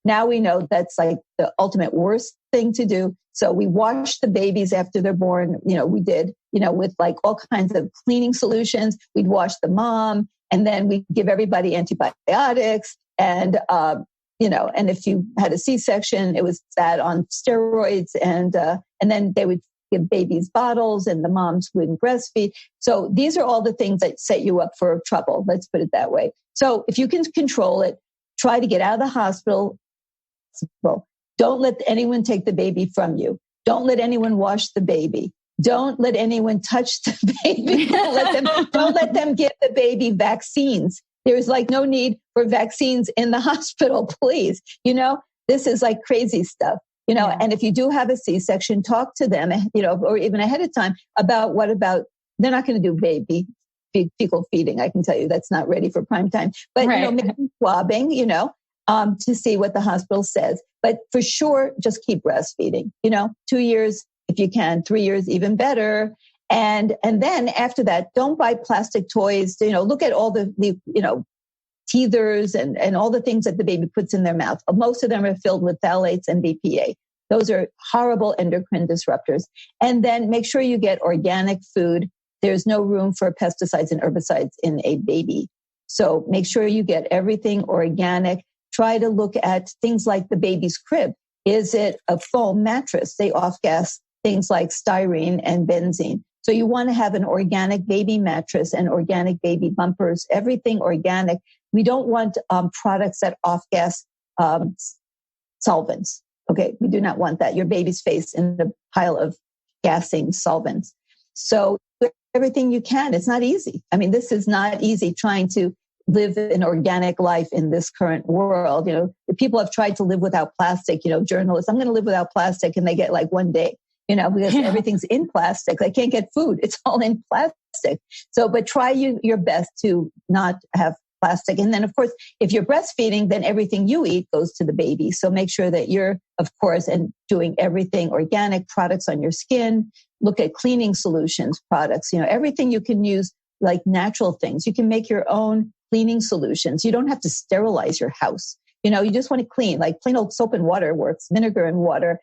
now we know that's like the ultimate worst thing to do. So we wash the babies after they're born. We did, with like all kinds of cleaning solutions. We'd wash the mom, and then we give everybody antibiotics. And, and if you had a C-section, it was that on steroids. And then they would give babies bottles and the moms wouldn't breastfeed. So these are all the things that set you up for trouble. Let's put it that way. So if you can control it, try to get out of the hospital. Don't let anyone take the baby from you. Don't let anyone wash the baby. Don't let anyone touch the baby. Don't let them give the baby vaccines. There's like no need for vaccines in the hospital, please. This is like crazy stuff. And if you do have a C-section, talk to them, or even ahead of time about they're not going to do baby fecal feeding. I can tell you that's not ready for prime time, but, maybe swabbing, to see what the hospital says. But for sure, just keep breastfeeding, 2 years, if you can, 3 years, even better. And then after that, don't buy plastic toys, look at all the teethers and all the things that the baby puts in their mouth. Most of them are filled with phthalates and BPA. Those are horrible endocrine disruptors. And then make sure you get organic food. There's no room for pesticides and herbicides in a baby. So make sure you get everything organic. Try to look at things like the baby's crib. Is it a foam mattress? They off-gas things like styrene and benzene. So you want to have an organic baby mattress and organic baby bumpers, everything organic. We don't want products that off-gas solvents. Okay, we do not want that. Your baby's face in the pile of gassing solvents. So everything you can. It's not easy. I mean, this is not easy trying to live an organic life in this current world. You know, the people have tried to live without plastic, you know, journalists, I'm going to live without plastic, and they get like one day, you know, because everything's in plastic. They can't get food. It's all in plastic. So, but try your best to not have plastic. And then, of course, if you're breastfeeding, then everything you eat goes to the baby. So make sure that you're, of course, and doing everything organic, products on your skin. Look at cleaning solutions, products, you know, everything you can use, like natural things. You can make your own cleaning solutions. You don't have to sterilize your house. You know, you just want to clean, like plain old soap and water works, vinegar and water,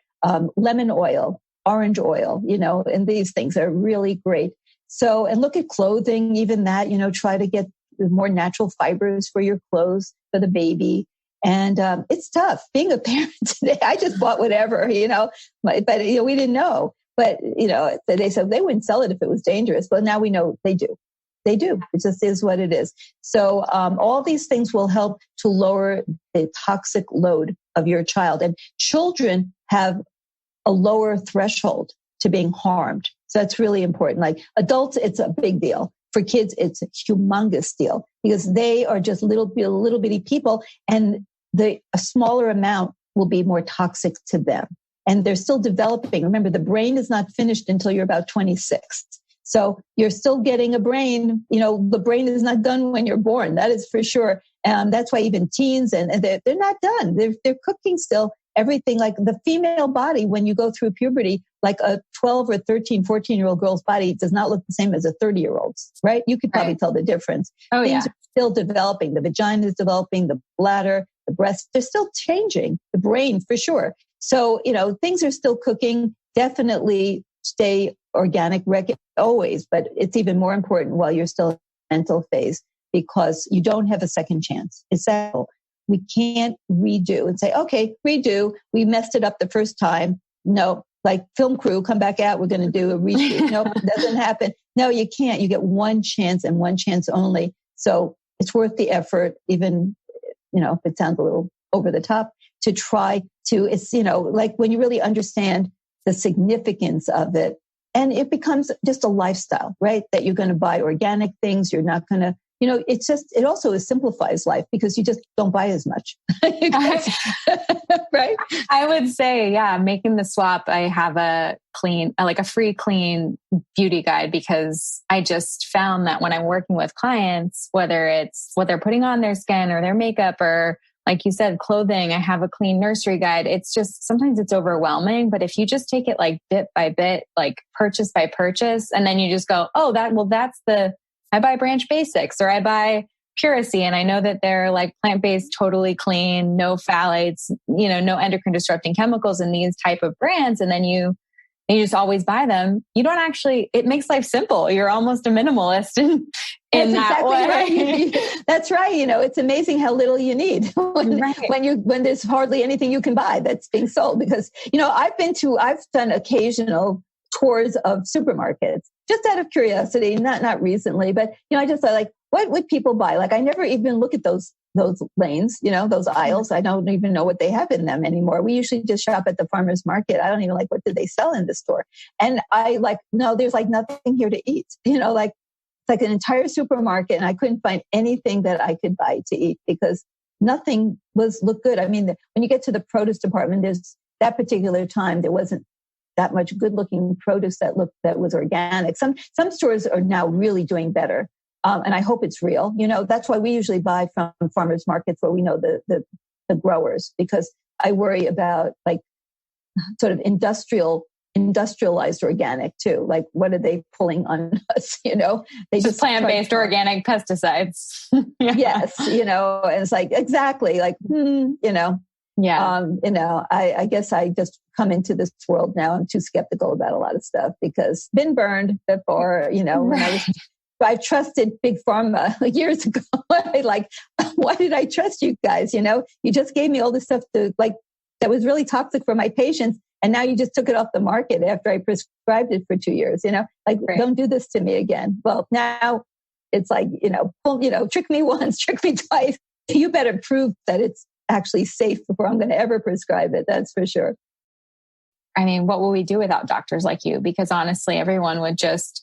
lemon oil, orange oil, you know, and these things are really great. So, and look at clothing, even that, you know, try to get more natural fibers for your clothes for the baby. And it's tough being a parent today. I just bought whatever, you know, but you know, we didn't know. But, you know, they said they wouldn't sell it if it was dangerous. But now we know they do. They do. It just is what it is. So all these things will help to lower the toxic load of your child. And children have a lower threshold to being harmed. So that's really important. Like adults, it's a big deal. For kids, it's a humongous deal because they are just little bitty people, and a smaller amount will be more toxic to them. And they're still developing. Remember, the brain is not finished until you're about 26. So you're still getting a brain. You know, the brain is not done when you're born. That is for sure. That's why even teens, and they're not done. They're cooking still. Everything, like the female body, when you go through puberty, like a 12 or 13, 14-year-old girl's body does not look the same as a 30-year-old's, right? You could probably tell the difference. Things are still developing. The vagina is developing, the bladder, the breast, they're still changing. The brain, for sure. So, you know, things are still cooking. Definitely stay organic, always, but it's even more important while you're still in the mental phase because you don't have a second chance. It's that we can't redo and say, okay, redo. We messed it up the first time. No, like film crew, come back out. We're going to do a reshoot. No, it doesn't happen. No, you can't. You get one chance and one chance only. So it's worth the effort, even, you know, if it sounds a little over the top, to try to, it's, you know, like when you really understand the significance of it, and it becomes just a lifestyle, right? That you're going to buy organic things. You're not going to, you know, it's just, it also simplifies life because you just don't buy as much. Right? I would say, yeah, making the swap. I have a free clean beauty guide because I just found that when I'm working with clients, whether it's what they're putting on their skin or their makeup or, like you said, clothing, I have a clean nursery guide. It's just, sometimes it's overwhelming, but if you just take it like bit by bit, like purchase by purchase, and then you just go, oh, that's I buy Branch Basics or I buy Puracy, and I know that they're like plant-based, totally clean, no phthalates, you know, no endocrine disrupting chemicals in these type of brands. And then you just always buy them. You don't actually, it makes life simple. You're almost a minimalist in that exactly way. Right. That's right. You know, it's amazing how little you need when there's hardly anything you can buy that's being sold. Because, you know, I've done occasional tours of supermarkets just out of curiosity, not recently, but, you know, I just thought, like, what would people buy? Like, I never even look at those lanes, you know, those aisles. I don't even know what they have in them anymore. We usually just shop at the farmer's market. I don't even like, what do they sell in the store? And no, there's like nothing here to eat, you know, like it's like an entire supermarket, and I couldn't find anything that I could buy to eat because nothing looked good. I mean, when you get to the produce department, there's that particular time, there wasn't that much good looking produce that was organic. Some stores are now really doing better. And I hope it's real. You know, that's why we usually buy from farmers markets where we know the growers, because I worry about like sort of industrialized organic too. Like, what are they pulling on us? You know, they just plant-based organic pesticides. Yes. You know, and it's like, exactly like, you know, you know, I guess I just come into this world now. I'm too skeptical about a lot of stuff because been burned before, you know, when I trusted Big Pharma years ago. Like, why did I trust you guys? You know, you just gave me all this stuff to like that was really toxic for my patients. And now you just took it off the market after I prescribed it for 2 years, like, don't do this to me again. Well, now it's like, trick me once, trick me twice. You better prove that it's actually safe before I'm going to ever prescribe it. That's for sure. I mean, what will we do without doctors like you? Because honestly, everyone would just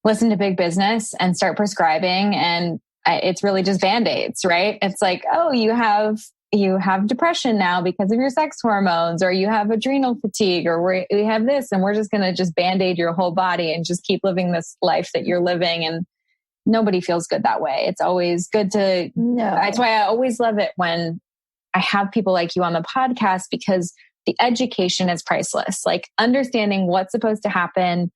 listen to big business and start prescribing. And it's really just Band-Aids, right? It's like, oh, you have depression now because of your sex hormones, or you have adrenal fatigue, or we have this, and we're just going to just Band-Aid your whole body and just keep living this life that you're living. And nobody feels good that way. It's always good to, That's why I always love it when I have people like you on the podcast, because the education is priceless. Like understanding what's supposed to happen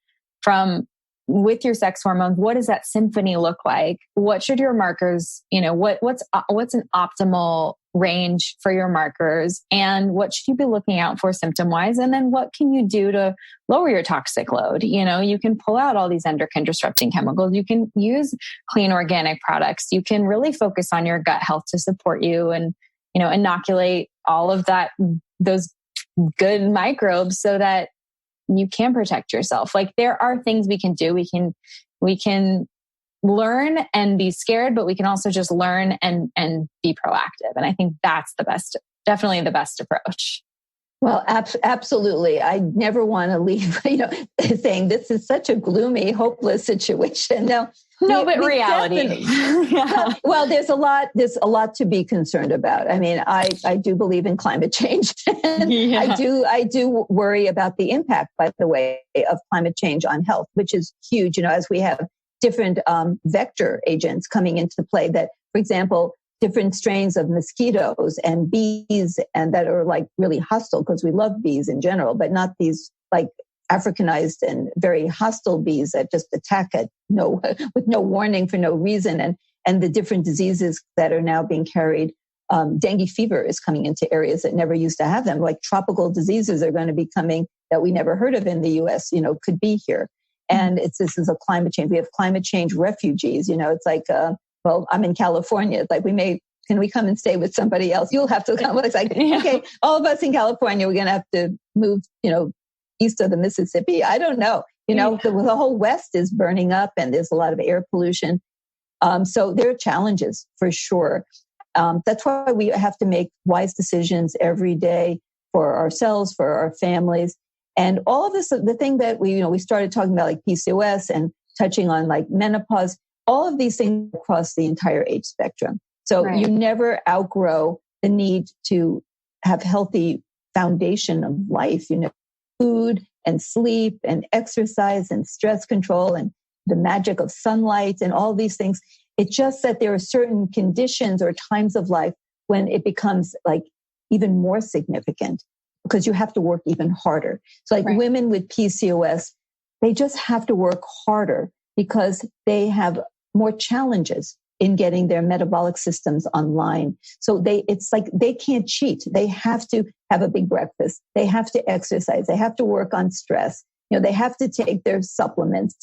with your sex hormones. What does that symphony look like? What should your markers, what's an optimal range for your markers, and what should you be looking out for symptom wise? And then what can you do to lower your toxic load? You can pull out all these endocrine disrupting chemicals. You can use clean organic products. You can really focus on your gut health to support you and, inoculate all of those good microbes so that you can protect yourself. Like there are things we can do. We can learn and be scared, but we can also just learn and be proactive. And I think that's definitely the best approach. Well, absolutely. I never want to leave, saying this is such a gloomy, hopeless situation. But reality. Yeah. Well, there's a lot to be concerned about. I mean, I do believe in climate change. And I do worry about the impact, by the way, of climate change on health, which is huge, as we have different vector agents coming into play that, for example, different strains of mosquitoes and bees, and that are like really hostile, because we love bees in general, but not these like Africanized and very hostile bees that just attack with no warning for no reason. And the different diseases that are now being carried. Dengue fever is coming into areas that never used to have them. Like tropical diseases are going to be coming that we never heard of in the US, could be here. And this is a climate change. We have climate change refugees. It's like, I'm in California. It's like, can we come and stay with somebody else? You'll have to come. It's like, okay, all of us in California, we're going to have to move, east of the Mississippi. I don't know. The whole West is burning up and there's a lot of air pollution. So there are challenges for sure. That's why we have to make wise decisions every day for ourselves, for our families. And all of this, the thing that we started talking about, like PCOS and touching on like menopause, all of these things across the entire age spectrum. So You never outgrow the need to have healthy foundation of life, food and sleep and exercise and stress control and the magic of sunlight and all these things. It's just that there are certain conditions or times of life when it becomes like even more significant, because you have to work even harder. So like women with PCOS, they just have to work harder because they have more challenges in getting their metabolic systems online. So it's like they can't cheat. They have to have a big breakfast. They have to exercise. They have to work on stress. They have to take their supplements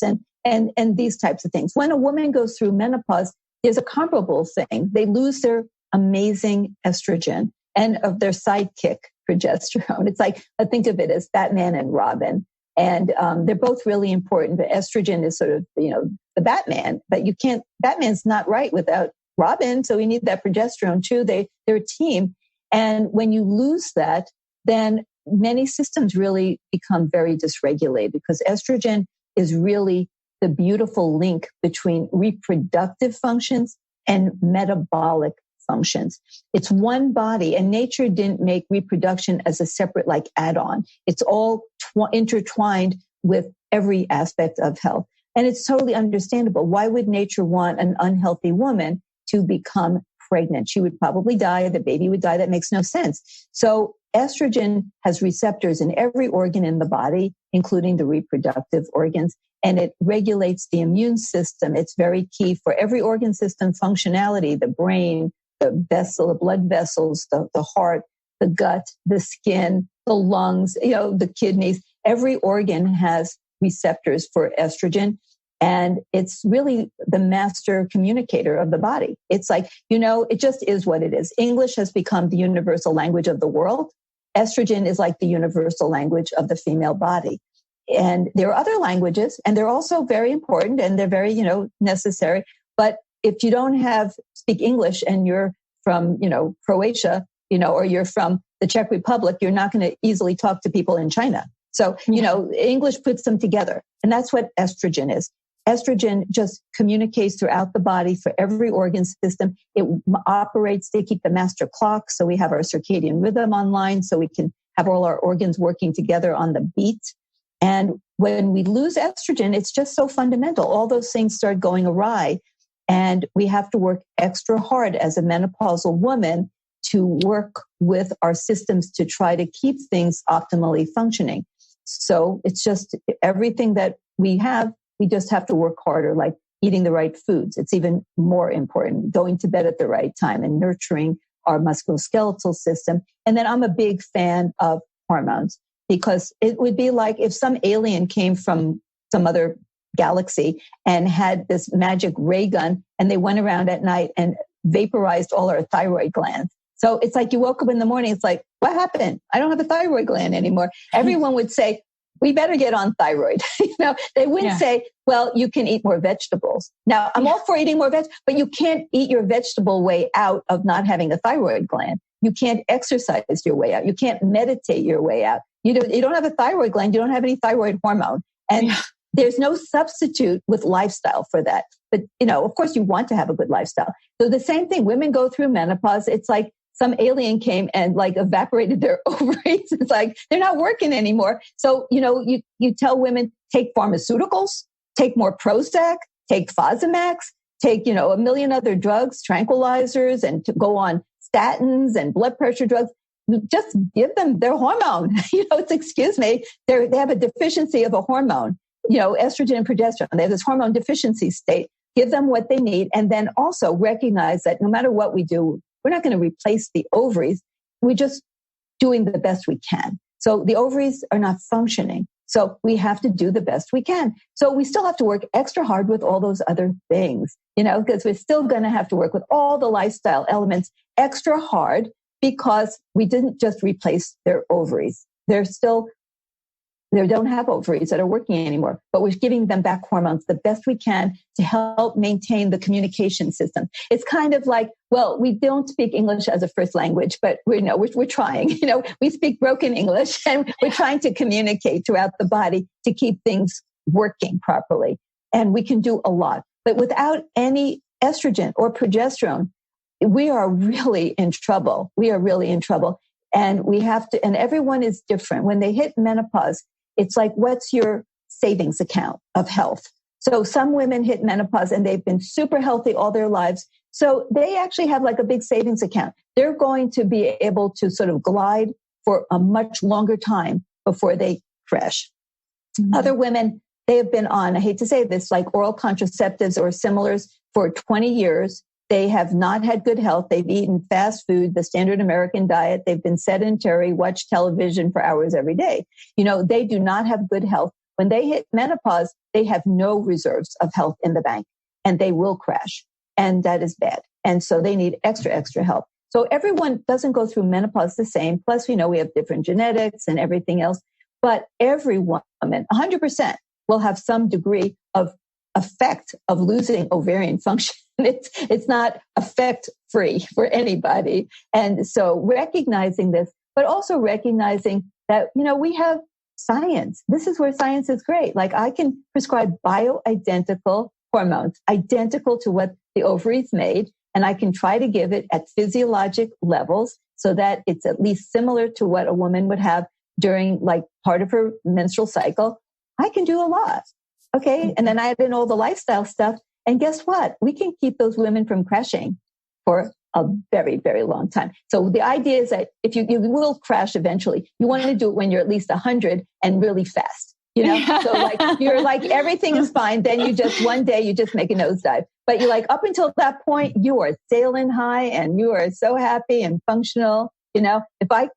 and these types of things. When a woman goes through menopause, there's a comparable thing. They lose their amazing estrogen and of their sidekick, progesterone. It's like, I think of it as Batman and Robin. And they're both really important, but estrogen is sort of, the Batman, but Batman's not right without Robin. So we need that progesterone too. They're a team. And when you lose that, then many systems really become very dysregulated, because estrogen is really the beautiful link between reproductive functions and metabolic functions. It's one body, and nature didn't make reproduction as a separate like add-on. It's all intertwined with every aspect of health. And it's totally understandable. Why would nature want an unhealthy woman to become pregnant? She would probably die. The baby would die. That makes no sense. So estrogen has receptors in every organ in the body, including the reproductive organs, and it regulates the immune system. It's very key for every organ system functionality: the brain, the blood vessels, the heart, the gut, the skin, the lungs, the kidneys. Every organ has receptors for estrogen, and it's really the master communicator of the body. It's like, it just is what it is. English has become the universal language of the world, estrogen is like the universal language of the female body. And there are other languages, and they're also very important, and they're very, necessary. But if you don't speak English and you're from, Croatia, or you're from the Czech Republic, you're not going to easily talk to people in China. So, English puts them together. And that's what estrogen is. Estrogen just communicates throughout the body for every organ system. It operates to keep the master clock. So we have our circadian rhythm online, so we can have all our organs working together on the beat. And when we lose estrogen, it's just so fundamental. All those things start going awry. And we have to work extra hard as a menopausal woman to work with our systems to try to keep things optimally functioning. So it's just everything that we just have to work harder, like eating the right foods. It's even more important, going to bed at the right time and nurturing our musculoskeletal system. And then I'm a big fan of hormones, because it would be like if some alien came from some other galaxy and had this magic ray gun and they went around at night and vaporized all our thyroid glands. So it's like you woke up in the morning, it's like, what happened? I don't have a thyroid gland anymore. Everyone would say, we better get on thyroid. They wouldn't say, well, you can eat more vegetables. Now, I'm all for eating more vegetables, but you can't eat your vegetable way out of not having a thyroid gland. You can't exercise your way out. You can't meditate your way out. You don't have a thyroid gland. You don't have any thyroid hormone. And there's no substitute with lifestyle for that. But, of course, you want to have a good lifestyle. So the same thing, women go through menopause. It's like some alien came and like evaporated their ovaries. It's like they're not working anymore. So, you tell women, take pharmaceuticals, take more Prozac, take Fosamax, take, a million other drugs, tranquilizers, and to go on statins and blood pressure drugs. Just give them their hormone. They have a deficiency of a hormone, estrogen and progesterone. They have this hormone deficiency state. Give them what they need. And then also recognize that no matter what we do, we're not going to replace the ovaries. We're just doing the best we can. So the ovaries are not functioning. So we have to do the best we can. So we still have to work extra hard with all those other things, because we're still going to have to work with all the lifestyle elements extra hard, because we didn't just replace their ovaries. They don't have ovaries that are working anymore, but we're giving them back hormones the best we can to help maintain the communication system. It's kind of like, well, we don't speak English as a first language, but we're trying. We speak broken English, and we're trying to communicate throughout the body to keep things working properly. And we can do a lot. But without any estrogen or progesterone, we are really in trouble. And we have to, and everyone is different. When they hit menopause, it's like, what's your savings account of health? So some women hit menopause and they've been super healthy all their lives. So they actually have like a big savings account. They're going to be able to sort of glide for a much longer time before they crash. Mm-hmm. Other women, they have been on, I hate to say this, like oral contraceptives or similars for 20 years. They have not had good health. They've eaten fast food, the standard American diet. They've been sedentary, watch television for hours every day. They do not have good health. When they hit menopause, they have no reserves of health in the bank, and they will crash. And that is bad. And so they need extra help. So everyone doesn't go through menopause the same. Plus, we have different genetics and everything else. But every woman, 100%, will have some degree of effect of losing ovarian function. It's not effect free for anybody. And so recognizing this, but also recognizing that, we have science. This is where science is great. Like I can prescribe bioidentical hormones, identical to what the ovaries made, and I can try to give it at physiologic levels so that it's at least similar to what a woman would have during like part of her menstrual cycle. I can do a lot. Okay. And then I add in all the lifestyle stuff. And guess what? We can keep those women from crashing for a very, very long time. So the idea is that if you will crash eventually, you want to do it when you're at least 100 and really fast, So like, you're like, everything is fine. Then one day you just make a nosedive. But you're like, up until that point, you are sailing high and you are so happy and functional. If I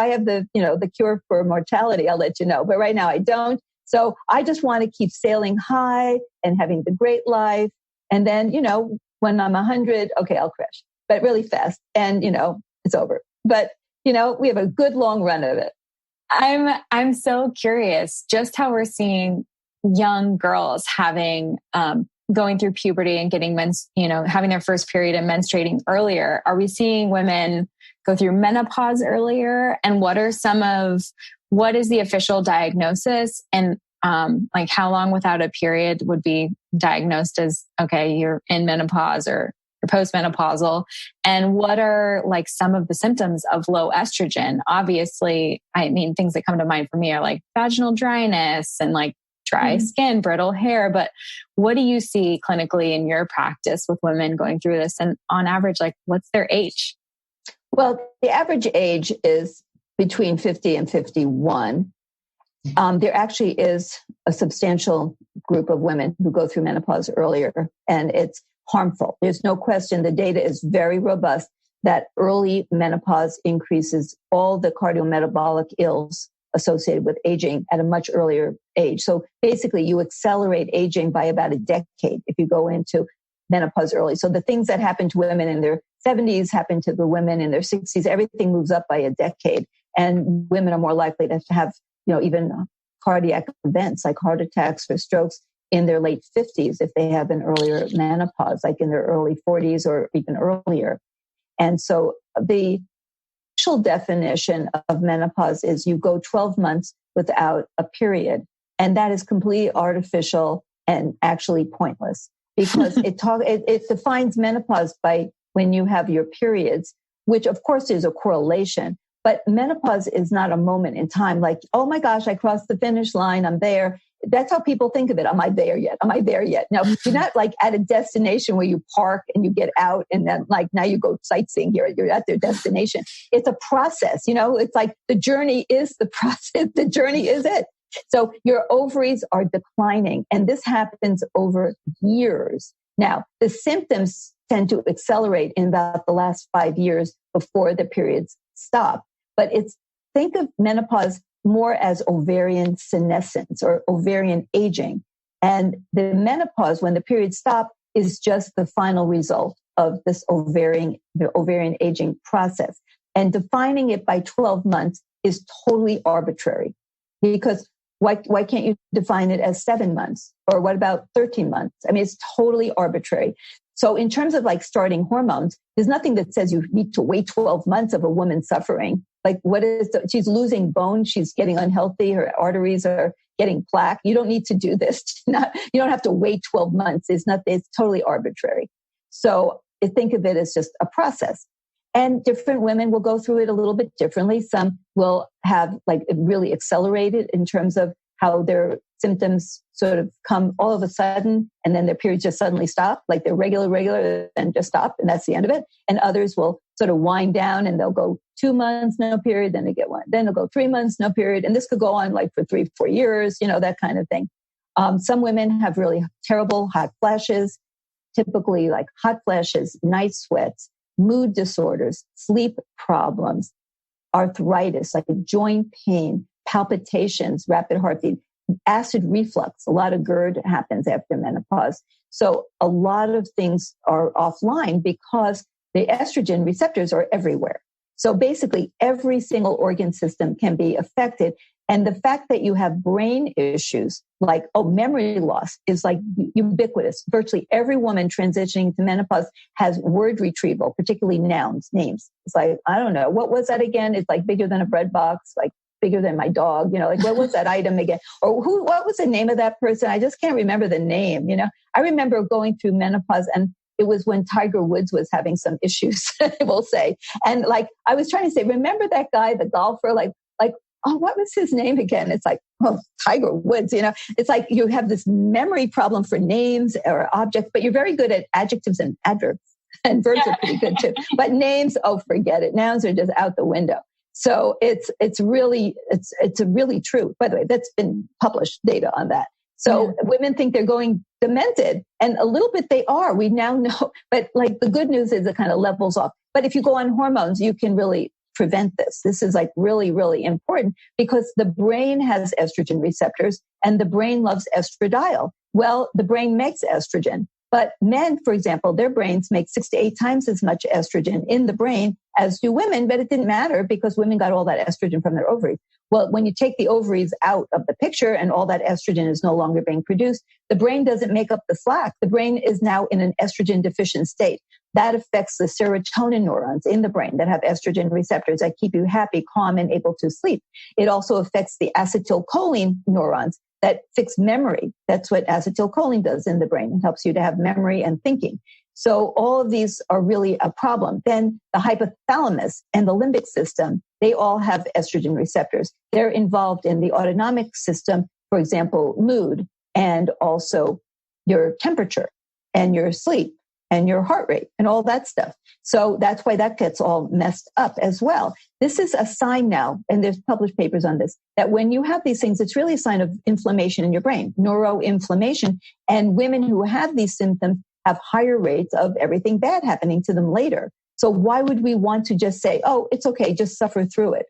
have the cure for mortality, I'll let you know. But right now I don't. So I just want to keep sailing high and having the great life. And then, when I'm 100, okay, I'll crash, but really fast. And, it's over. But we have a good long run of it. I'm so curious just how we're seeing young girls having, going through puberty and getting having their first period and menstruating earlier. Are we seeing women go through menopause earlier? And what is the official diagnosis? And like how long without a period would be diagnosed as, okay, you're in menopause or you're postmenopausal? And what are like some of the symptoms of low estrogen? Obviously, I mean, things that come to mind for me are like vaginal dryness and like dry skin, brittle hair. But what do you see clinically in your practice with women going through this? And on average, like what's their age? Well, the average age is between 50 and 51. There actually is a substantial group of women who go through menopause earlier, and it's harmful. There's no question. The data is very robust that early menopause increases all the cardiometabolic ills associated with aging at a much earlier age. So basically, you accelerate aging by about a decade if you go into menopause early. So the things that happen to women in their 70s happen to the women in their 60s. Everything moves up by a decade, and women are more likely to have, even cardiac events like heart attacks or strokes in their late 50s if they have an earlier menopause, like in their early 40s or even earlier. And so the official definition of menopause is you go 12 months without a period. And that is completely artificial and actually pointless because it defines menopause by when you have your periods, which of course there's a correlation. But menopause is not a moment in time like, oh my gosh, I crossed the finish line, I'm there. That's how people think of it. Am I there yet? Am I there yet? Now, you're not like at a destination where you park and you get out and then like now you go sightseeing here. You're at their destination. It's a process, it's like the journey is the process. The journey is it. So your ovaries are declining and this happens over years. Now, the symptoms tend to accelerate in about the last 5 years before the periods stop. But think of menopause more as ovarian senescence or ovarian aging. And the menopause, when the periods stop, is just the final result of this ovarian aging process. And defining it by 12 months is totally arbitrary because why can't you define it as 7 months? Or what about 13 months? I mean, it's totally arbitrary. So in terms of like starting hormones, there's nothing that says you need to wait 12 months of a woman suffering. Like she's losing bone. She's getting unhealthy. Her arteries are getting plaque. You don't need to do this. You don't have to wait 12 months. It's totally arbitrary. So think of it as just a process. And different women will go through it a little bit differently. Some will have like it really accelerated in terms of how their symptoms sort of come all of a sudden and then their periods just suddenly stop, like they're regular and just stop and that's the end of it. And others will sort of wind down and they'll go 2 months, no period, then they get one. Then they'll go 3 months, no period. And this could go on like for 3-4 years, that kind of thing. Some women have really terrible hot flashes, typically like hot flashes, night sweats, mood disorders, sleep problems, arthritis, like joint pain, palpitations, rapid heartbeat, acid reflux. A lot of GERD happens after menopause. So a lot of things are offline because the estrogen receptors are everywhere. So basically every single organ system can be affected. And the fact that you have brain issues like, memory loss is like ubiquitous. Virtually every woman transitioning to menopause has word retrieval, particularly names. It's like, I don't know, what was that again? It's like bigger than a bread box, like bigger than my dog, like what was that item again? Or what was the name of that person? I just can't remember the name, I remember going through menopause and it was when Tiger Woods was having some issues, we'll say. And like, I was trying to say, remember that guy, the golfer, like, what was his name again? It's like, Tiger Woods, it's like you have this memory problem for names or objects, but you're very good at adjectives and adverbs and verbs are pretty good too. But names, forget it. Nouns are just out the window. So it's really true. By the way, that's been published data on that. So women think they're going demented and a little bit they are. We now know, but like the good news is it kind of levels off. But if you go on hormones, you can really prevent this. This is like really, really important because the brain has estrogen receptors and the brain loves estradiol. Well, the brain makes estrogen. But men, for example, their brains make 6 to 8 times as much estrogen in the brain as do women, but it didn't matter because women got all that estrogen from their ovaries. Well, when you take the ovaries out of the picture and all that estrogen is no longer being produced, the brain doesn't make up the slack. The brain is now in an estrogen deficient state. That affects the serotonin neurons in the brain that have estrogen receptors that keep you happy, calm, and able to sleep. It also affects the acetylcholine neurons that fix memory. That's what acetylcholine does in the brain. It helps you to have memory and thinking. So all of these are really a problem. Then the hypothalamus and the limbic system, they all have estrogen receptors. They're involved in the autonomic system, for example, mood, and also your temperature and your sleep and your heart rate and all that stuff. So that's why that gets all messed up as well. This is a sign now, and there's published papers on this, that when you have these things, it's really a sign of inflammation in your brain, neuroinflammation. And women who have these symptoms have higher rates of everything bad happening to them later. So why would we want to just say, oh, it's okay, just suffer through it?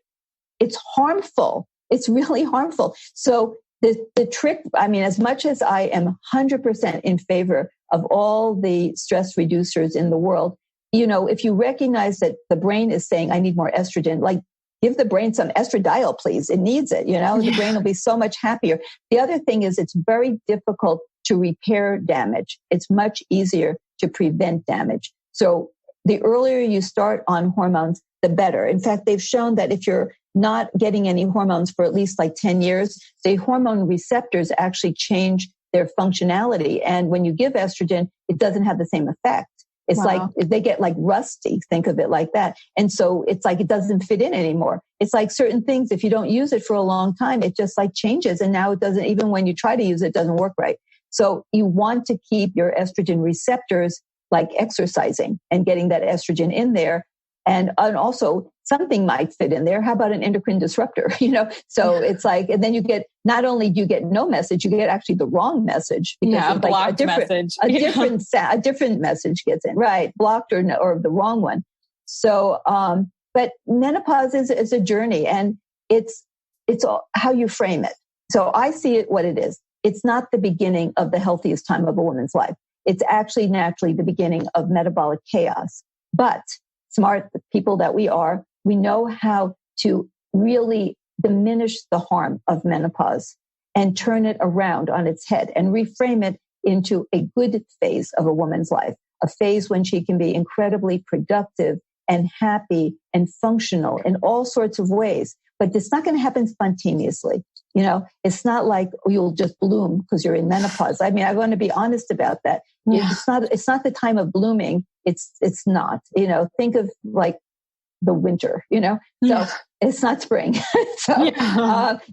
It's harmful. It's really harmful. So the trick, I mean, as much as I am 100% in favor of all the stress reducers in the world, you know, if you recognize that the brain is saying, I need more estrogen, like give the brain some estradiol, please. It needs it. You know, the brain will be so much happier. The other thing is it's very difficult to repair damage. It's much easier to prevent damage. So the earlier you start on hormones, the better. In fact, they've shown that if you're not getting any hormones for at least like 10 years, the hormone receptors actually change their functionality. And when you give estrogen, it doesn't have the same effect. It's like they get like rusty, think of it like that. And so it's like it doesn't fit in anymore. It's like certain things, if you don't use it for a long time, it just like changes. And now it doesn't, even when you try to use it, it doesn't work right. So you want to keep your estrogen receptors like exercising and getting that estrogen in there. And also something might fit in there. How about an endocrine disruptor? You know, so it's like, and then you get, not only do you get no message, you get actually the wrong message. Because a blocked message. A different message gets in, right? Blocked or the wrong one. So, but menopause is a journey, and it's all how you frame it. So I see it what it is. It's not the beginning of the healthiest time of a woman's life. It's actually naturally the beginning of metabolic chaos. But smart people that we are, we know how to really diminish the harm of menopause and turn it around on its head and reframe it into a good phase of a woman's life, a phase when she can be incredibly productive and happy and functional in all sorts of ways. But it's not going to happen spontaneously. You know, it's not like you'll just bloom because you're in menopause. I mean, I want to be honest about that. Yeah. It's not the time of blooming. It's not, you know, think of like the winter, you know, so it's not spring. But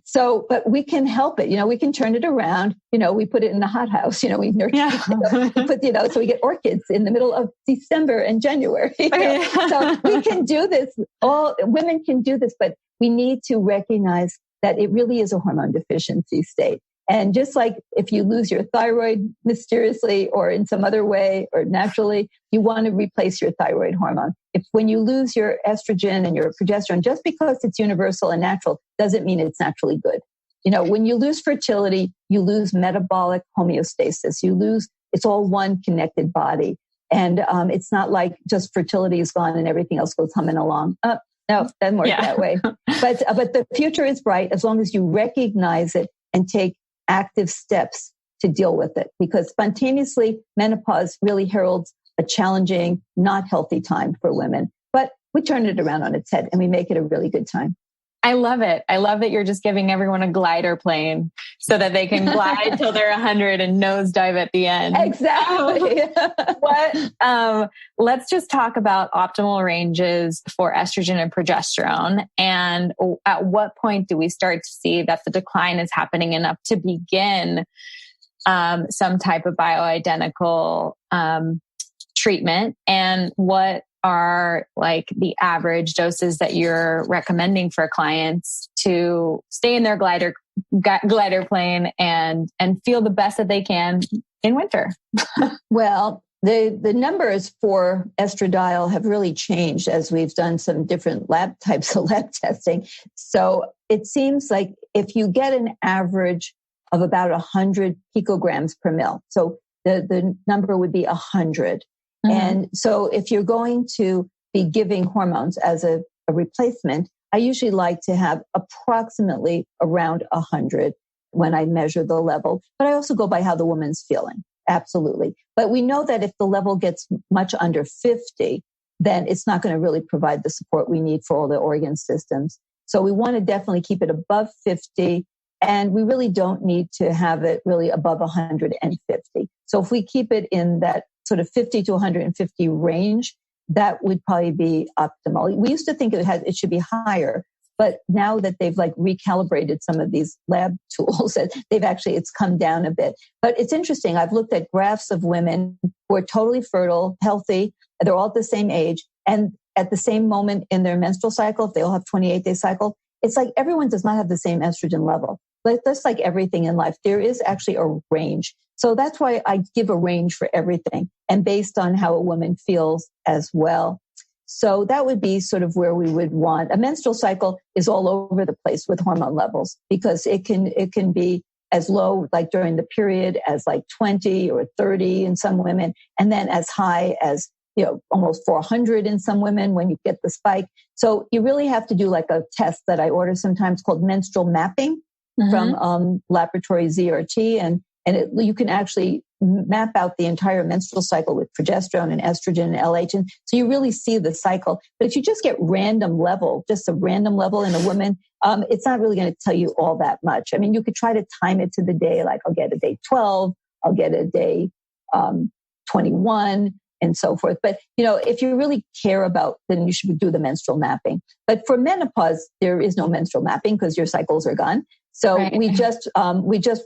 we can help it. You know, we can turn it around. You know, we put it in the hothouse, you know, we nurture, so we get orchids in the middle of December and January. You know? So we can do this. All women can do this, but we need to recognize that it really is a hormone deficiency state. And just like if you lose your thyroid mysteriously or in some other way or naturally, you want to replace your thyroid hormone. When you lose your estrogen and your progesterone, just because it's universal and natural doesn't mean it's naturally good. You know, when you lose fertility, you lose metabolic homeostasis. It's all one connected body. And it's not like just fertility is gone and everything else goes humming along. No, it doesn't work that way. But the future is bright as long as you recognize it and take active steps to deal with it. Because spontaneously, menopause really heralds a challenging, not healthy time for women. But we turn it around on its head and we make it a really good time. I love it. I love that you're just giving everyone a glider plane so that they can glide till they're 100 and nosedive at the end. Exactly. Let's just talk about optimal ranges for estrogen and progesterone. And at what point do we start to see that the decline is happening enough to begin some type of bioidentical treatment? And what are like the average doses that you're recommending for clients to stay in their glider plane and feel the best that they can in winter? Well, the numbers for estradiol have really changed as we've done some different types of lab testing. So it seems like if you get an average of about 100 picograms per mil, so the number would be 100. Mm-hmm. And so if you're going to be giving hormones as a replacement, I usually like to have approximately around 100 when I measure the level. But I also go by how the woman's feeling. Absolutely. But we know that if the level gets much under 50, then it's not going to really provide the support we need for all the organ systems. So we want to definitely keep it above 50. And we really don't need to have it really above 150. So if we keep it in that sort of 50 to 150 range, that would probably be optimal. We used to think it should be higher, but now that they've like recalibrated some of these lab tools, it's come down a bit. But it's interesting. I've looked at graphs of women who are totally fertile, healthy. They're all at the same age. And at the same moment in their menstrual cycle, if they all have 28-day cycle, it's like everyone does not have the same estrogen level. But that's like everything in life. There is actually a range. So that's why I give a range for everything and based on how a woman feels as well. So that would be sort of where we would want. A menstrual cycle is all over the place with hormone levels because it can be as low like during the period as like 20 or 30 in some women, and then as high as almost 400 in some women when you get the spike. So you really have to do like a test that I order sometimes called menstrual mapping from laboratory ZRT, and you can actually map out the entire menstrual cycle with progesterone and estrogen and LH, and so you really see the cycle. But if you just get just a random level in a woman, it's not really going to tell you all that much. I mean, you could try to time it to the day, like I'll get a day 12, I'll get a day 21, and so forth. But, if you really care about, then you should do the menstrual mapping. But for menopause, there is no menstrual mapping because your cycles are gone. So right. we just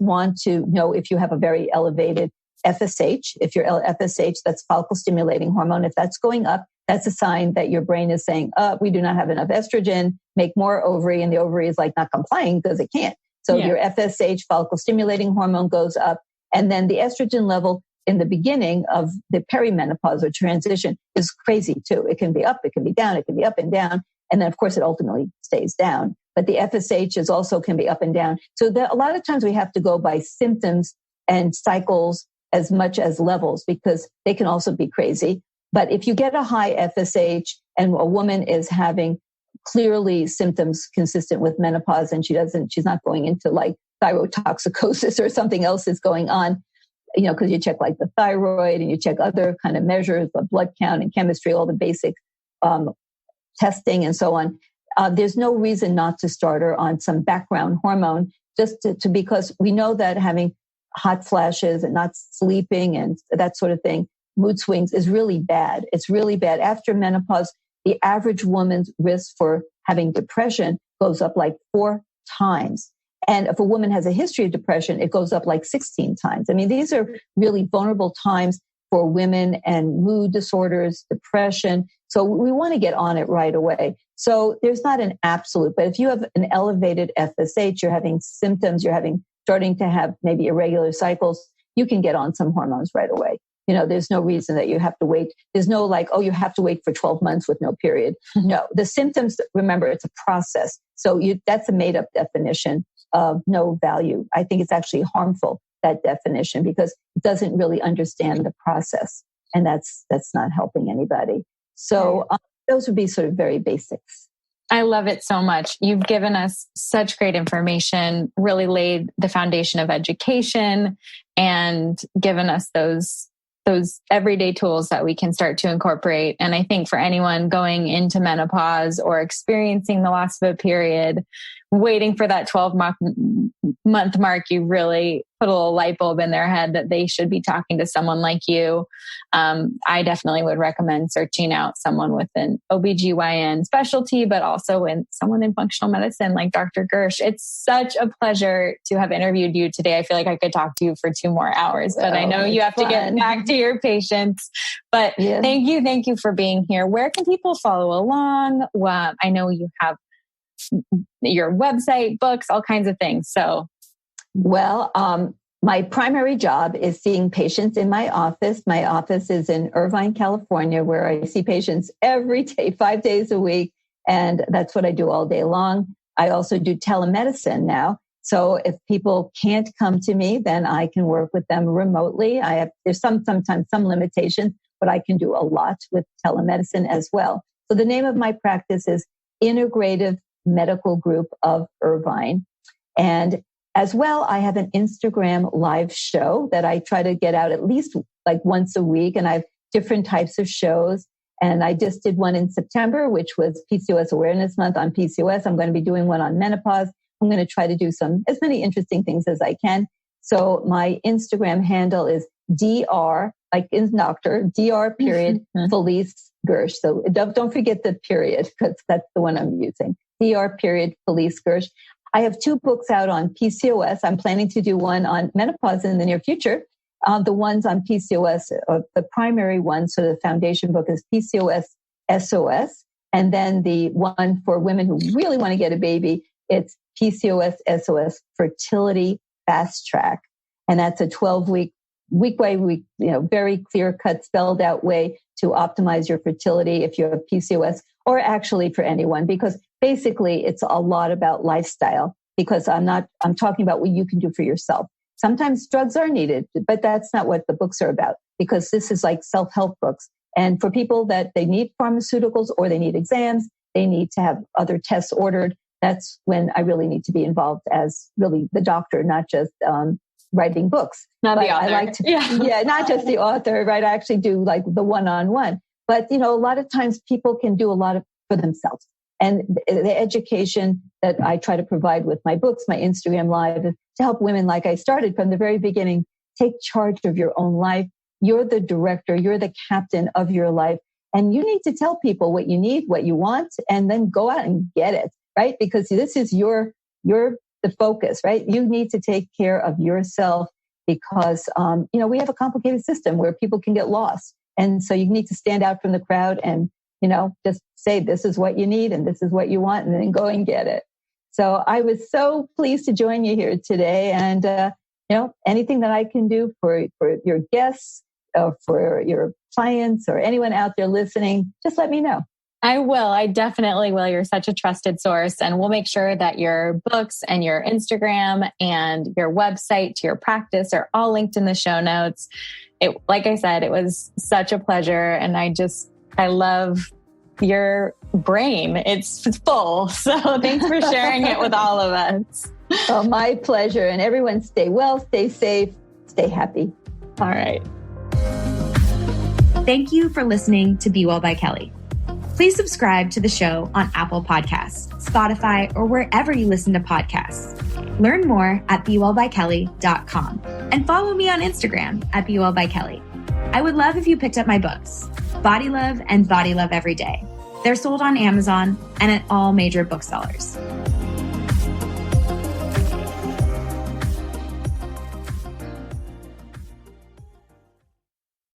want to know if you have a very elevated FSH. If your FSH, that's follicle stimulating hormone, if that's going up, that's a sign that your brain is saying, we do not have enough estrogen, make more ovary. And the ovary is like not complying because it can't. So your FSH, follicle stimulating hormone, goes up. And then the estrogen level in the beginning of the perimenopause or transition is crazy too. It can be up, it can be down, it can be up and down. And then of course it ultimately stays down. But the FSH also can be up and down. So a lot of times we have to go by symptoms and cycles as much as levels because they can also be crazy. But if you get a high FSH and a woman is having clearly symptoms consistent with menopause and she's not going into like thyrotoxicosis or something else is going on, because you check like the thyroid and you check other kind of measures, the blood count and chemistry, all the basic testing and so on. There's no reason not to start her on some background hormone just because we know that having hot flashes and not sleeping and that sort of thing, mood swings is really bad. It's really bad. After menopause, the average woman's risk for having depression goes up like 4 times. And if a woman has a history of depression, it goes up like 16 times. I mean, these are really vulnerable times for women and mood disorders, depression. So we want to get on it right away. So there's not an absolute, but if you have an elevated FSH, you're having symptoms, starting to have maybe irregular cycles, you can get on some hormones right away. There's no reason that you have to wait. There's no like, you have to wait for 12 months with no period. No, the symptoms, remember, it's a process. So that's a made up definition of no value. I think it's actually harmful, that definition, because it doesn't really understand the process. And that's not helping anybody. So those would be sort of very basics. I love it so much. You've given us such great information, really laid the foundation of education and given us those everyday tools that we can start to incorporate. And I think for anyone going into menopause or experiencing the loss of a period, waiting for that 12-month mark, you really put a little light bulb in their head that they should be talking to someone like you. I definitely would recommend searching out someone with an OB-GYN specialty, but also someone in functional medicine like Dr. Gersh. It's such a pleasure to have interviewed you today. I feel like I could talk to you for 2 more hours, but I know you have to get back to your patients. But thank you for being here. Where can people follow along? Well, I know you have your website, books, all kinds of things. So, my primary job is seeing patients in my office. My office is in Irvine, California, where I see patients every day, 5 days a week. And that's what I do all day long. I also do telemedicine now. So if people can't come to me, then I can work with them remotely. There's sometimes some limitations, but I can do a lot with telemedicine as well. So the name of my practice is Integrative Medical Group of Irvine. And as well, I have an Instagram live show that I try to get out at least like once a week. And I have different types of shows. And I just did one in September, which was PCOS Awareness Month on PCOS. I'm going to be doing one on menopause. I'm going to try to do as many interesting things as I can. So my Instagram handle is DR, like in doctor, DR period, Felice Gersh. So don't forget the period, because that's the one I'm using. DR period, Felice Gersh. I have 2 books out on PCOS. I'm planning to do one on menopause in the near future. The ones on PCOS, the primary one, so the foundation book is PCOS SOS. And then the one for women who really want to get a baby, it's PCOS SOS Fertility Fast Track. And that's a 12-week, week by week, very clear cut, spelled out way to optimize your fertility if you have PCOS, or actually for anyone, because basically it's a lot about lifestyle, because I'm talking about what you can do for yourself. Sometimes drugs are needed, but that's not what the books are about, because this is like self-help books. And for people that they need pharmaceuticals or they need exams, they need to have other tests ordered. That's when I really need to be involved as really the doctor, not just writing books. Not the author. I like to, not just the author, right? I actually do like the one-on-one. But, a lot of times people can do a lot for themselves. And the education that I try to provide with my books, my Instagram Live, is to help women, like I started from the very beginning, take charge of your own life. You're the director, you're the captain of your life. And you need to tell people what you need, what you want, and then go out and get it, right? Because this is the focus, right? You need to take care of yourself, because, we have a complicated system where people can get lost. And so you need to stand out from the crowd and, just say, this is what you need and this is what you want, and then go and get it. So I was so pleased to join you here today. And, anything that I can do for your guests, for your clients, or anyone out there listening, just let me know. I will. I definitely will. You're such a trusted source. And we'll make sure that your books and your Instagram and your website to your practice are all linked in the show notes. Like I said, it was such a pleasure. And I love your brain. It's full. So thanks for sharing it with all of us. Oh, my pleasure. And everyone stay well, stay safe, stay happy. All right. Thank you for listening to Be Well by Kelly. Please subscribe to the show on Apple Podcasts, Spotify, or wherever you listen to podcasts. Learn more at BeWellByKelly.com and follow me on Instagram at BeWellByKelly. I would love if you picked up my books, Body Love and Body Love Every Day. They're sold on Amazon and at all major booksellers.